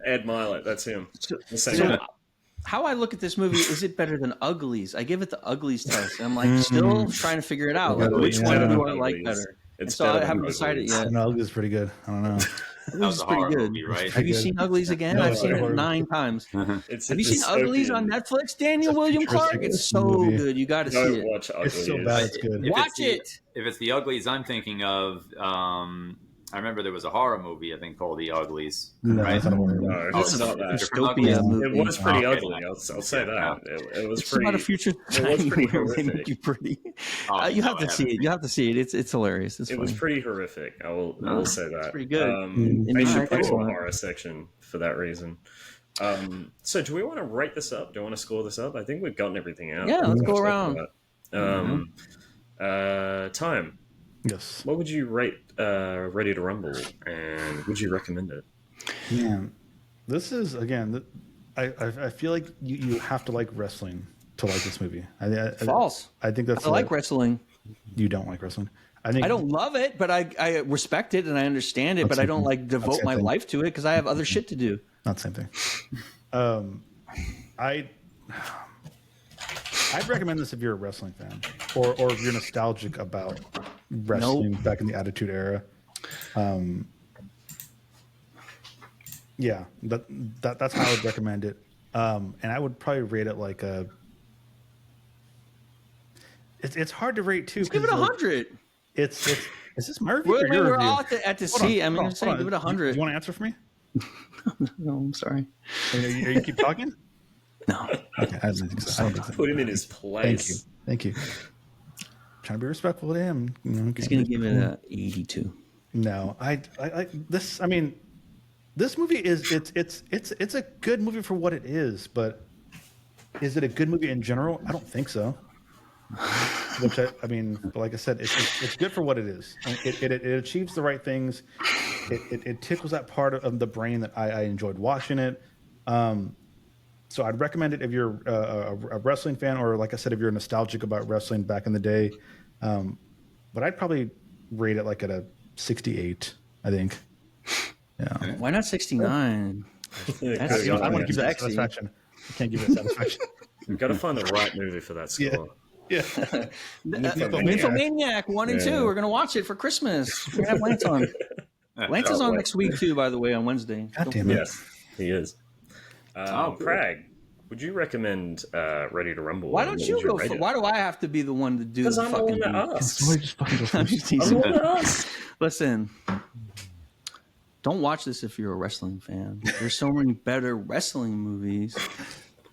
Ed Milet, that's him. The same So, guy. how I look at this movie, is it better than Uglies? I give it the Uglies test. I'm like still trying to figure it out. Like, which Yeah. one do I Uglies. like better? It's so I better than haven't decided Uglies. yet. No, this is pretty good. I don't know. That was Uglies a is pretty horror good. movie, right? Have you Good. seen Uglies again? No, I've seen it horror 9 times. It's Have a you seen Uglies dystopian- on Netflix? Daniel William Clark. futuristic It's so movie. good. You got to see Don't it. watch Uglies. It's so bad. It's good. If Watch it's the- it. If it's the Uglies I'm thinking of, I remember there was a horror movie, I think, called The Uglies. No, right? it's not a horror movie. No, Oh, it's not that. different Dystopia Uglies? movie. It was pretty Okay. ugly. I'll say that. It was It's pretty. about a future it was time pretty where they horrific. make you pretty. Oh, You no, have I to see haven't it. You have to see it. It's hilarious. It's It was funny. pretty horrific. I will say that. pretty good. I should Alright, go to a excellent. horror section for that reason. So, do we want to rate this up? Do we want to score this up? I think we've gotten everything out. Yeah, let's go Talk around. about. Time. Yes. What would you rate Ready to Rumble, and would you recommend it? Man, this is again. I feel like you have to like wrestling to like this movie. False. I think that's I like wrestling. You don't like wrestling. I think I don't love it, but I respect it and I understand it, That's but I don't something. like devote That's my something. life to it because I have other shit to do. Not the same thing. I'd recommend this if you're a wrestling fan or if you're nostalgic about wrestling back in the Attitude Era. Yeah, that's how I would recommend it. And I would probably rate it like a. It's hard to rate too. Let's give it 100. Is this my review? We're, or your we're review? all at the Hold on, sea. I'm hold on, going to say hold on. give it 100. You want to answer for me? No, I'm sorry. Are you keep talking? No. Okay, I don't think so. I don't think so. Put him in his Thank you. place. Thank you. trying to be respectful to him. You know, He's going to give it a 82. No, I this. I mean, this movie is it's a good movie for what it is, but is it a good movie in general? I don't think so. Which I mean, like I said, it's good for what it is. It achieves the right things. It tickles that part of the brain that I enjoyed watching it. So I'd recommend it if you're a wrestling fan, or like I said, if you're nostalgic about wrestling back in the day. But I'd probably rate it like at a 68, I think. Yeah. Why not 69? That's, You know, I want to give that sexy. satisfaction. I can't give it satisfaction. You've got to find the right movie for that score. Yeah. Nymphomaniac 1 and 2. We're going to watch it for Christmas. We're going to have Lance on. Lance is on next week, too, by the way, on Wednesday. God damn it. Yes, he is. Craig, would you recommend Ready to Rumble? Why don't What you would go? rate it? Why do I have to be the one to do the Because I'm the fucking one that thing? asked. Somebody just fucking go I'm first. just I'm teasing. the one that asked. Listen, don't watch this if you're a wrestling fan. There's so many better wrestling movies.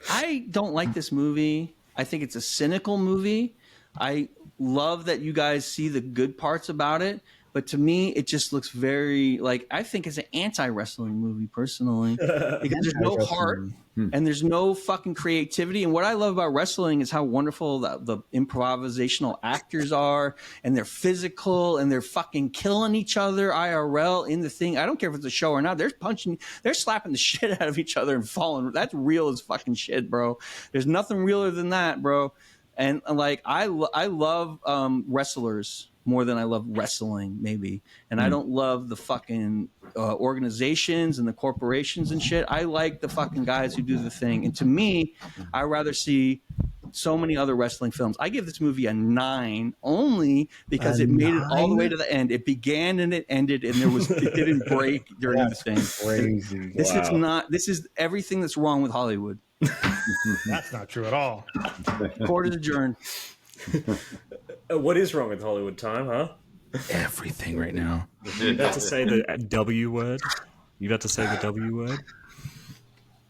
I don't like this movie. I think it's a cynical movie. I love that you guys see the good parts about it, but to me, it just looks very like I think it's an anti-wrestling movie personally because there's no heart and there's no fucking creativity. And what I love about wrestling is how wonderful the improvisational actors are, and they're physical and they're fucking killing each other IRL in the thing. I don't care if it's a show or not. They're slapping the shit out of each other and falling. That's real as fucking shit, bro. There's nothing realer than that, bro. And like I love wrestlers more than I love wrestling, maybe. And I don't love the fucking organizations and the corporations and shit. I like the fucking guys who do the thing. And to me, I rather see so many other wrestling films. I give this movie a 9 only because it made it all the way to the end. It began and it ended, and it didn't break during the thing. Crazy. This is everything that's wrong with Hollywood. That's not true at all. Court is adjourned. What is wrong with Hollywood, Time, huh? Everything right now. You about to say the W word? You about to say the W word?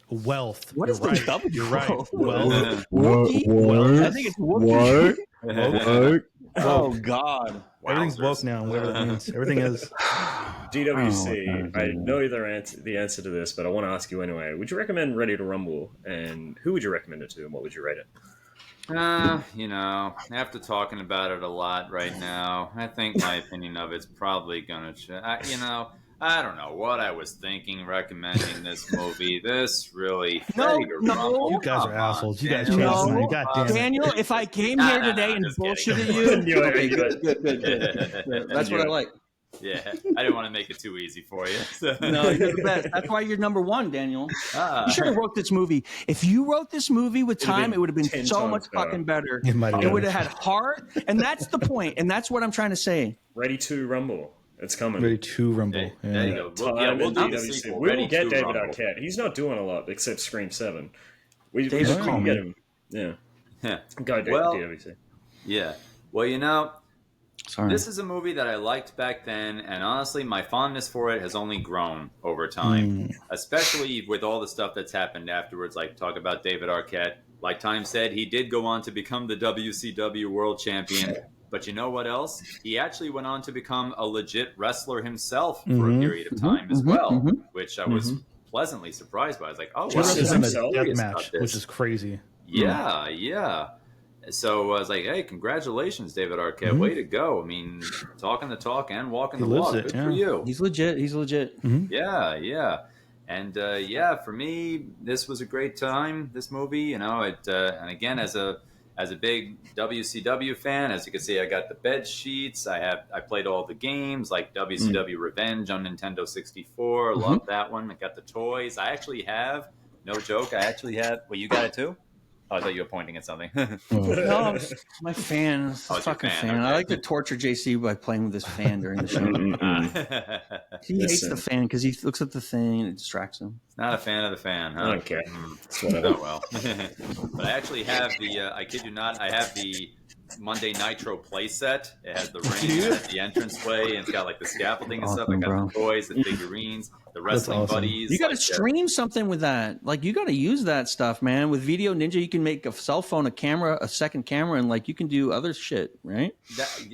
Wealth. What You're is right. the W? You're right. Wealth. Wookie? I think it's Wookie. Oh, God. Everything's woke now, whatever that means. Everything is. DWC, I know the answer to this, but I want to ask you anyway. Would you recommend Ready to Rumble? And who would you recommend it to, and what would you rate it? After talking about it a lot right now, I think my opinion of it's probably gonna I don't know what I was thinking recommending this movie. This really... No. You guys are assholes. You guys changed No. mine. God damn it. Daniel, if I came here today and just bullshitted kidding. you... Okay, good. That's what I like. Yeah, I didn't want to make it too easy for you. So. No, you're the best. That's why you're number one, Daniel. You should have wrote this movie. If you wrote this movie with time, it would have been so much fucking better. It would have had heart, and that's the point, and that's what I'm trying to say. Ready to Rumble. It's coming. Ready to Rumble. There you go. We'll do the sequel. We will get David Rumble. Arquette. He's not doing a lot except Scream 7. We David can get him. Yeah. Go DWC. Yeah. Well, this is a movie that I liked back then, and honestly, my fondness for it has only grown over time, especially with all the stuff that's happened afterwards, like talk about David Arquette. Like Time said, he did go on to become the WCW World Champion, but you know what else? He actually went on to become a legit wrestler himself for a period of time as well, which I was pleasantly surprised by. I was like, oh, wow. Just he's in a serious death about match, this. which is crazy. Yeah. So I was like, hey, congratulations, David Arquette. Way to go. I mean, talking the talk and walking the walk. Good for you. He's legit. Yeah. And for me, this was a great time, this movie. And again, as a big WCW fan, as you can see, I got the bed sheets. I played all the games like WCW Revenge on Nintendo 64. Love that one. I got the toys. I actually have, no joke, well, you got it too? Oh, I thought you were pointing at something. No, my fan. Fucking fan. Okay. I like to torture JC by playing with his fan during the show. He hates the fan because he looks at the thing and it distracts him. Not a fan of the fan, huh? I don't care. Oh, well. But I actually have I kid you not, I have the Monday Nitro playset. It has the ring, it has the entranceway, and it's got like the scaffolding and stuff. I got the toys, the figurines, the wrestling buddies. You got to stream something with that. Like, you got to use that stuff, man. With Video Ninja, you can make a cell phone, a camera, a second camera, and like you can do other shit, right?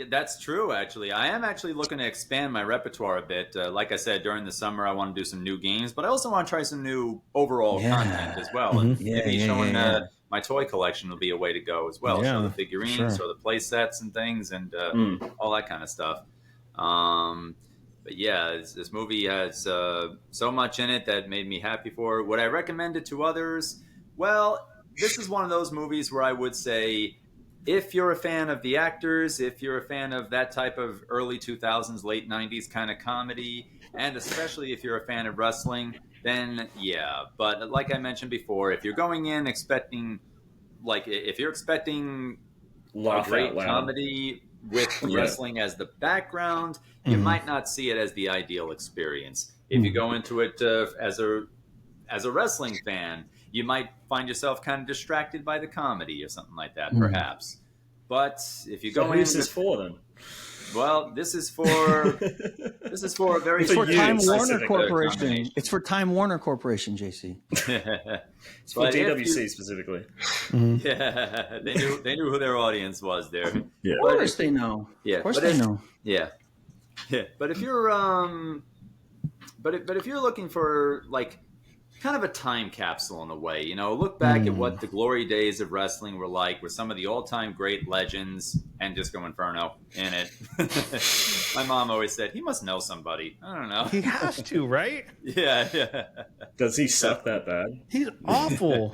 That's true, actually. I am actually looking to expand my repertoire a bit. Like I said, during the summer, I want to do some new games, but I also want to try some new overall content as well. And maybe showing my toy collection will be a way to go as well. Show the figurines, show the play sets and things, and all that kind of stuff. But yeah, this movie has so much in it that made me happy for it. Would I recommend it to others? Well, this is one of those movies where I would say, if you're a fan of the actors, if you're a fan of that type of early 2000s, late 90s kind of comedy, and especially if you're a fan of wrestling, then yeah. But like I mentioned before, if you're going in expecting, if you're expecting a great comedy with wrestling as the background, you might not see it as the ideal experience. If you go into it as a wrestling fan, you might find yourself kind of distracted by the comedy or something like that, perhaps. But if you go in, who's this for then? Well, this is for a very It's for Time Warner specific Corporation. combination. It's for Time Warner Corporation, JC. It's for DWC specifically. Yeah, they knew who their audience was there. Yeah. Of course they know. Yeah, Of course but they if- know. Yeah, yeah. But if you're but if you're looking for like kind of a time capsule in a way, you know, look back at what the glory days of wrestling were like with some of the all-time great legends and Disco Inferno in it. My mom always said he must know somebody. I don't know. He has to, right? Yeah. Does he suck that bad? He's awful.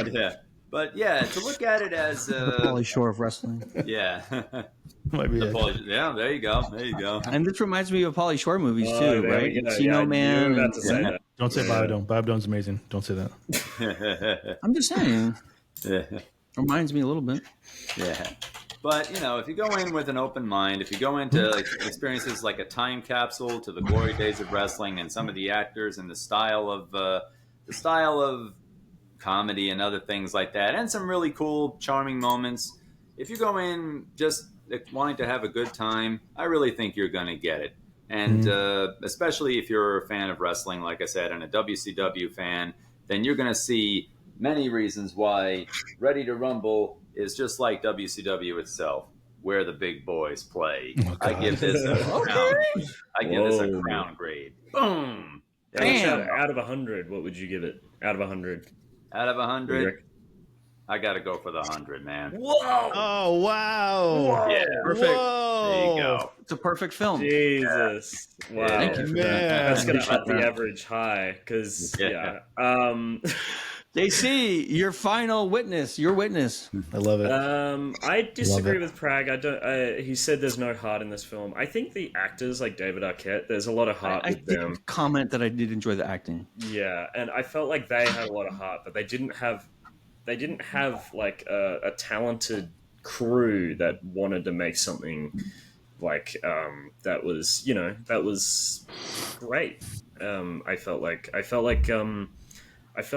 Yeah. But yeah, to look at it as The Pauly Shore of wrestling. yeah. Might be it. Yeah, there you go. And this reminds me of Pauly Shore movies Oh, too, there right? we go. Casino Yeah, Man. you were about and- to say that. Don't say Bob Dome. Bob Dome's amazing. Don't say that. I'm just saying. Yeah. Reminds me a little bit. Yeah. But, you know, if you go in with an open mind, if you go into like, experiences like a time capsule to the glory days of wrestling and some of the actors and the style of comedy and other things like that, and some really cool, charming moments, if you go in just wanting to have a good time, I really think you're going to get it. And especially if you're a fan of wrestling, like I said, and a WCW fan, then you're going to see many reasons why Ready to Rumble is just like WCW itself, where the big boys play. Oh, I give this a crown. I give this a Whoa. crown grade. Boom. There you Bam. go. Out of 100, what would you give it? Out of 100. Out of Rick? 100, I got to go for the 100, man. Whoa! Oh, wow. Yeah. Perfect. Whoa. There you go. It's a perfect film. Jesus. Wow. Thank you for Man. That's going to Appreciate up the that. average high, because, Yeah. JC, your final witness. Your witness. I love it. I disagree it. with Prag. He said there's no heart in this film. I think the actors, like David Arquette, there's a lot of heart I with them. did comment that I did enjoy the acting. Yeah, and I felt like they had a lot of heart, but they didn't have like a talented crew that wanted to make something like that was great. I felt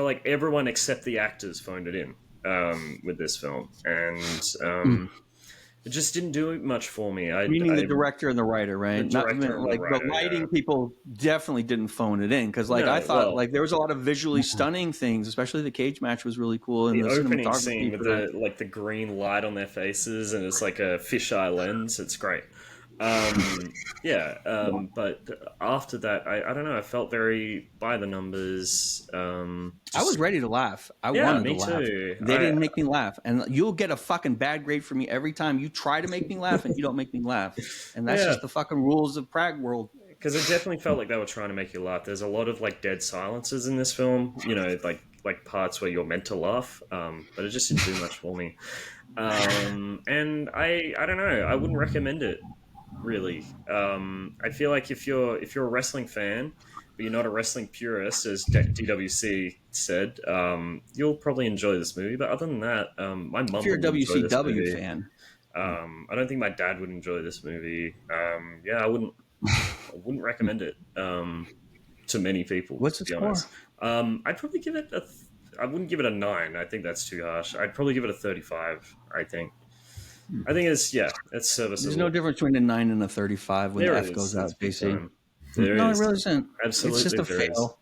like everyone except the actors phoned it in with this film, and it just didn't do much for me. Meaning the director and the writer, right? The director and the like writer, the lighting yeah. people definitely didn't phone it in because, like, No, I thought well- like there was a lot of visually stunning things, especially the cage match was really cool. And the the opening cinematography scene with for that. the green light on their faces, and it's like a fisheye lens. It's great. But after that, I don't know. I felt very by the numbers. I was ready to laugh. I Yeah, wanted me to laugh. too. They didn't make me laugh, and you'll get a fucking bad grade from me every time you try to make me laugh, and you don't make me laugh. And that's Yeah. just the fucking rules of Prag World. Because it definitely felt like they were trying to make you laugh. There's a lot of like dead silences in this film. You know, like parts where you're meant to laugh, but it just didn't do much for me. And I don't know. I wouldn't recommend it. Really, I feel like if you're a wrestling fan, but you're not a wrestling purist, as DWC said, you'll probably enjoy this movie. But other than that, my mum. If you're a wouldn't enjoy this WCW movie. fan, I don't think my dad would enjoy this movie. I wouldn't recommend it to many people. What's to the be score? honest. I'd probably give it I wouldn't give it a 9. I think that's too harsh. I'd probably give it a 35. I think it's serviceable. there's no difference between a 9 and a 35 when There the F is. goes out, That's big JC. time. There No, is. it really isn't. Absolutely, It's just a there fail.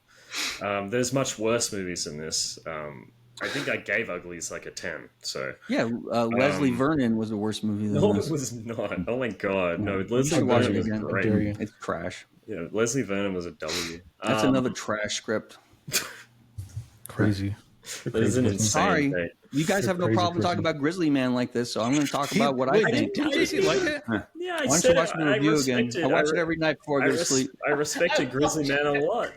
is. There's much worse movies than this. I think I gave Uglies like a 10. So Yeah, Leslie Vernon was the worst movie. Than no, this. it was not. Oh my god, no! You Leslie should watch Vernon it was again. Dare great. you. It's trash. Yeah, Leslie Vernon was a W. That's another trash script. Crazy. That is an insane Sorry. thing. You guys have no Crazy problem talking person. about Grizzly Man like this, so I'm going to talk about what I think. Did JC like it? Yeah, I Why don't said you watch the review again? respected- I watch it re- every night before I go to sleep. I respected Grizzly Man a lot.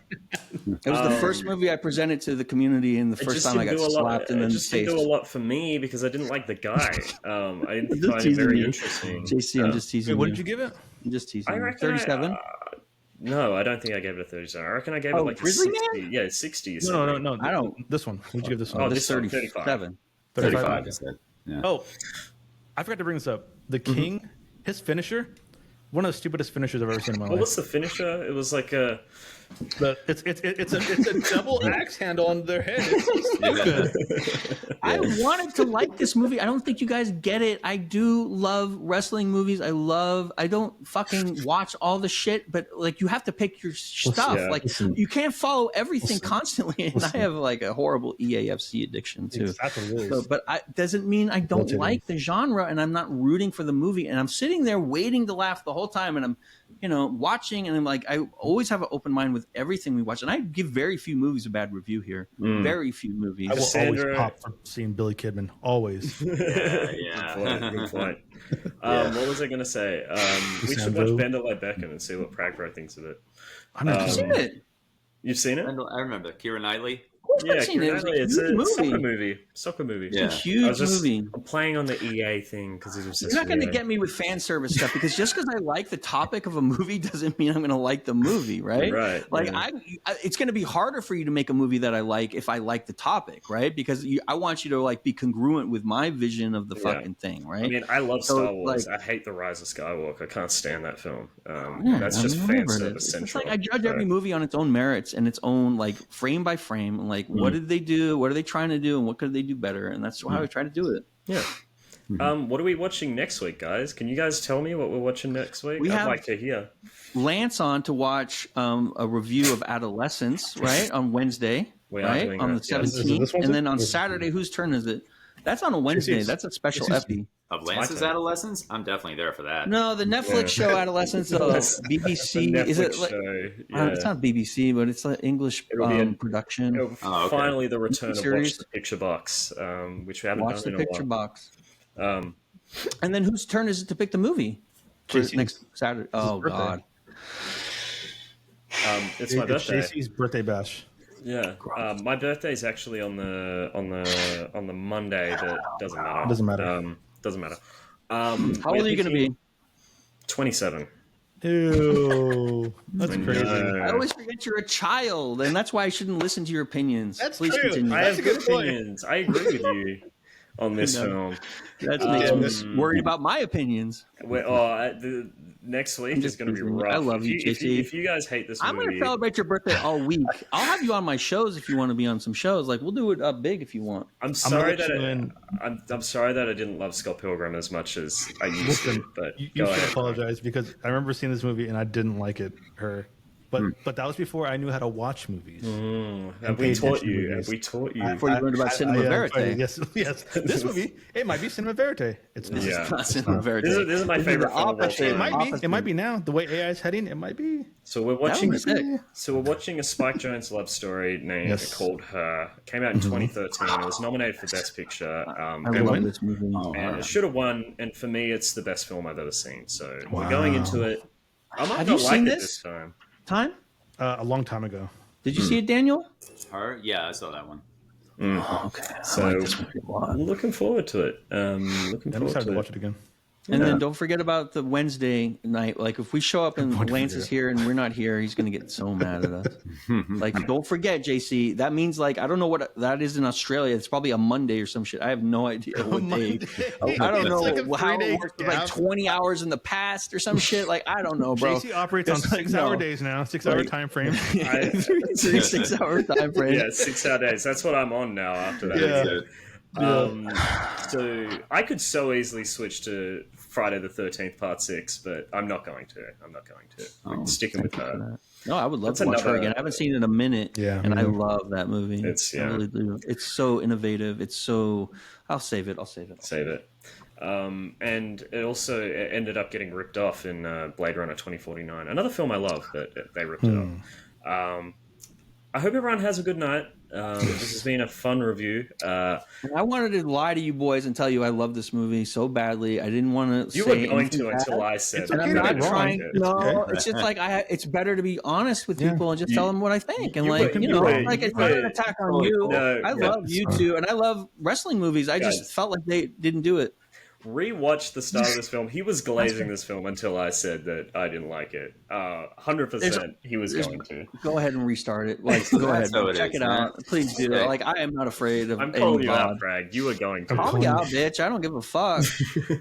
It was the first movie I presented to the community, and the It first just time I didn't got do a lot. slapped in It the just didn't face. do a lot for me because I didn't like the guy. I didn't Just find it teasing very you. interesting. JC, I'm just teasing Wait, what you. did you give it? I'm just teasing I you. reckon 37? No, I don't think I gave it a 37. I reckon I gave it Oh, like a Grizzly 60. Yeah, 60. or No, something. no. I don't- This one. What did you give this one? Oh, This this one, 37. 35, I said. Yeah. Oh, I forgot to bring this up. The King, his finisher, one of the stupidest finishers I've ever seen in my What life. was the finisher? It was like a It's a double axe handle on their head. It's stupid. I wanted to like this movie. I don't think you guys get it. I do love wrestling movies. I don't fucking watch all the shit, but like you have to pick your stuff. Yeah. Like you can't follow everything constantly. And I have like a horrible EAFC addiction too. That's what it is. So, but doesn't mean I don't like the genre and I'm not rooting for the movie. And I'm sitting there waiting to laugh the whole time. And I'm, watching, and I'm like, I always have an open mind with everything we watch, and I give very few movies a bad review here. Very few movies. I will always pop for seeing Billy Kidman. Always. Yeah. Good point. What was I going to say? We should watch Bend It Like Beckham and see what Pragpro thinks of it. I've seen it. You've seen it? I remember Keira Knightley. Yeah, I've seen it. it's a soccer movie. Yeah. It's a huge movie. I'm playing on the EA thing because it was just You're not going to get me with fan service stuff because just because I like the topic of a movie doesn't mean I'm going to like the movie, right? Right. Like it's going to be harder for you to make a movie that I like if I like the topic, right? Because I want you to like be congruent with my vision of the fucking thing, right? I mean, I love Star Wars. Like, I hate The Rise of Skywalker. I can't stand that film. Yeah, that's just fan service it's central. like I judge every movie on its own merits and its own like frame by frame. Like, what did they do? What are they trying to do? And what could they do better? And that's how I try to do it. Yeah. What are we watching next week, guys? Can you guys tell me what we're watching next week? I'd like to hear. Lance on to watch a review of Adolescence, right, on Wednesday, right, on the 17th. And then on Saturday, whose turn is it? That's on a Wednesday. That's a special epi. Of Lance's Adolescence? I'm definitely there for that. No, the Netflix show Adolescence of BBC. Is it like, it's not BBC, but it's an English production. Finally, the return of Watch the Picture Box, which we haven't done in a while. Watch the Picture Box. And then whose turn is it to pick the movie for next Saturday? Oh God! It's my birthday. JC's birthday bash. Yeah, my birthday is actually on the Monday. That doesn't matter. Doesn't matter. How old are you going to be? 27. Ew, that's crazy. I always forget you're a child, and that's why I shouldn't listen to your opinions. That's Please true. continue. I have good opinions. I agree with you on this film. That makes me worried about my opinions. The next week is going to be rough. I love you, JC. If you guys hate this movie, I'm going to celebrate your birthday all week. I'll have you on my shows if you want to be on some shows. Like, we'll do it up big if you want. I'm sorry that I'm sorry that I didn't love Scott Pilgrim as much as I used to. But you should apologize because I remember seeing this movie and I didn't like it. But that was before I knew how to watch movies. Have we taught you? Before you learned about Cinema Verite. Yes. This movie, it might be Cinema Verite. It's not. It's not Cinema Verite. This is my favorite film. It might be. It might be now. The way AI is heading, it might be. So we're watching. So we're watching a Spike Jonze love story called Her. Came out in 2013. It was nominated for Best Picture. I love this movie. And it should have won. And for me, it's the best film I've ever seen. So we're going into it. I might not like it this time. A long time ago. Did you see it, Daniel? Her? Yeah, I saw that one. Okay. So I'm looking forward to it. I'm excited to watch it again. And then don't forget about the Wednesday night. Like, if we show up and Lance is here and we're not here, he's going to get so mad at us. Like, don't forget, JC. That means, like, I don't know what that is in Australia. It's probably a Monday or some shit. I have no idea what day. I don't know how it works. Like 20 hours in the past or some shit. Like, I don't know, bro. JC operates on 6-hour days now. 6-hour time frame. 6-hour time frame. Yeah, 6-hour days. That's what I'm on now after that. So I could so easily switch to Friday the 13th Part 6, but I'm not going to. I'm sticking with Her. No, I would love to watch Her again. I haven't seen it in a minute, and I love that movie. I really do. It's so innovative. It's so. I'll save it. Save it. And it also ended up getting ripped off in Blade Runner 2049. Another film I love, but they ripped it off. I hope everyone has a good night. This has been a fun review. I wanted to lie to you boys and tell you I love this movie so badly. I didn't want to. You were going to until I said. And I'm not trying. No, it's just like it's better to be honest with people and just tell them what I think. And like it's not an attack on you. I love you two, and I love wrestling movies. I just felt like they didn't do it. Rewatch the start of this film. He was glazing this film until I said that I didn't like it. 100% he was going to. Go ahead and restart it. Like, go ahead, check it out. Please do. Like, I am not afraid of. I'm calling you out, Bragg. You were going to. Call me out, bitch. I don't give a fuck.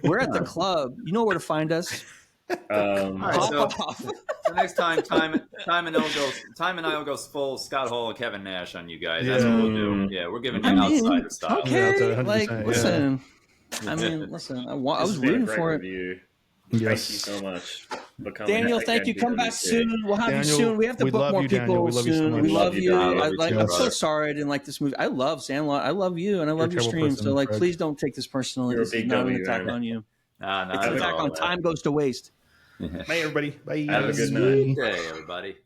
We're at the club. You know where to find us. All right, so next time, time and I'll go full Scott Hall and Kevin Nash on you guys. That's what we'll do. Yeah, we're giving you outsider style. Okay, Yeah, like 100%, listen. I mean, listen. I was rooting for it. Review. Yes. Thank you so much for coming. Daniel, out thank you. again, Come back BWC. soon. We'll have Daniel, you soon. We have to we book love more you, people Daniel. We love you so soon. much. We love you. I love you too, I'm so brother. sorry I didn't like this movie. I love Sandlot. I love you, and I love your a terrible stream. person, So, like, Fred. please don't take this personally. You're a This is big not an W, attack man. on you. Not It's an at attack all, on man. Time Goes to Waste. Bye, everybody. Bye. Have a good night. Good day, everybody.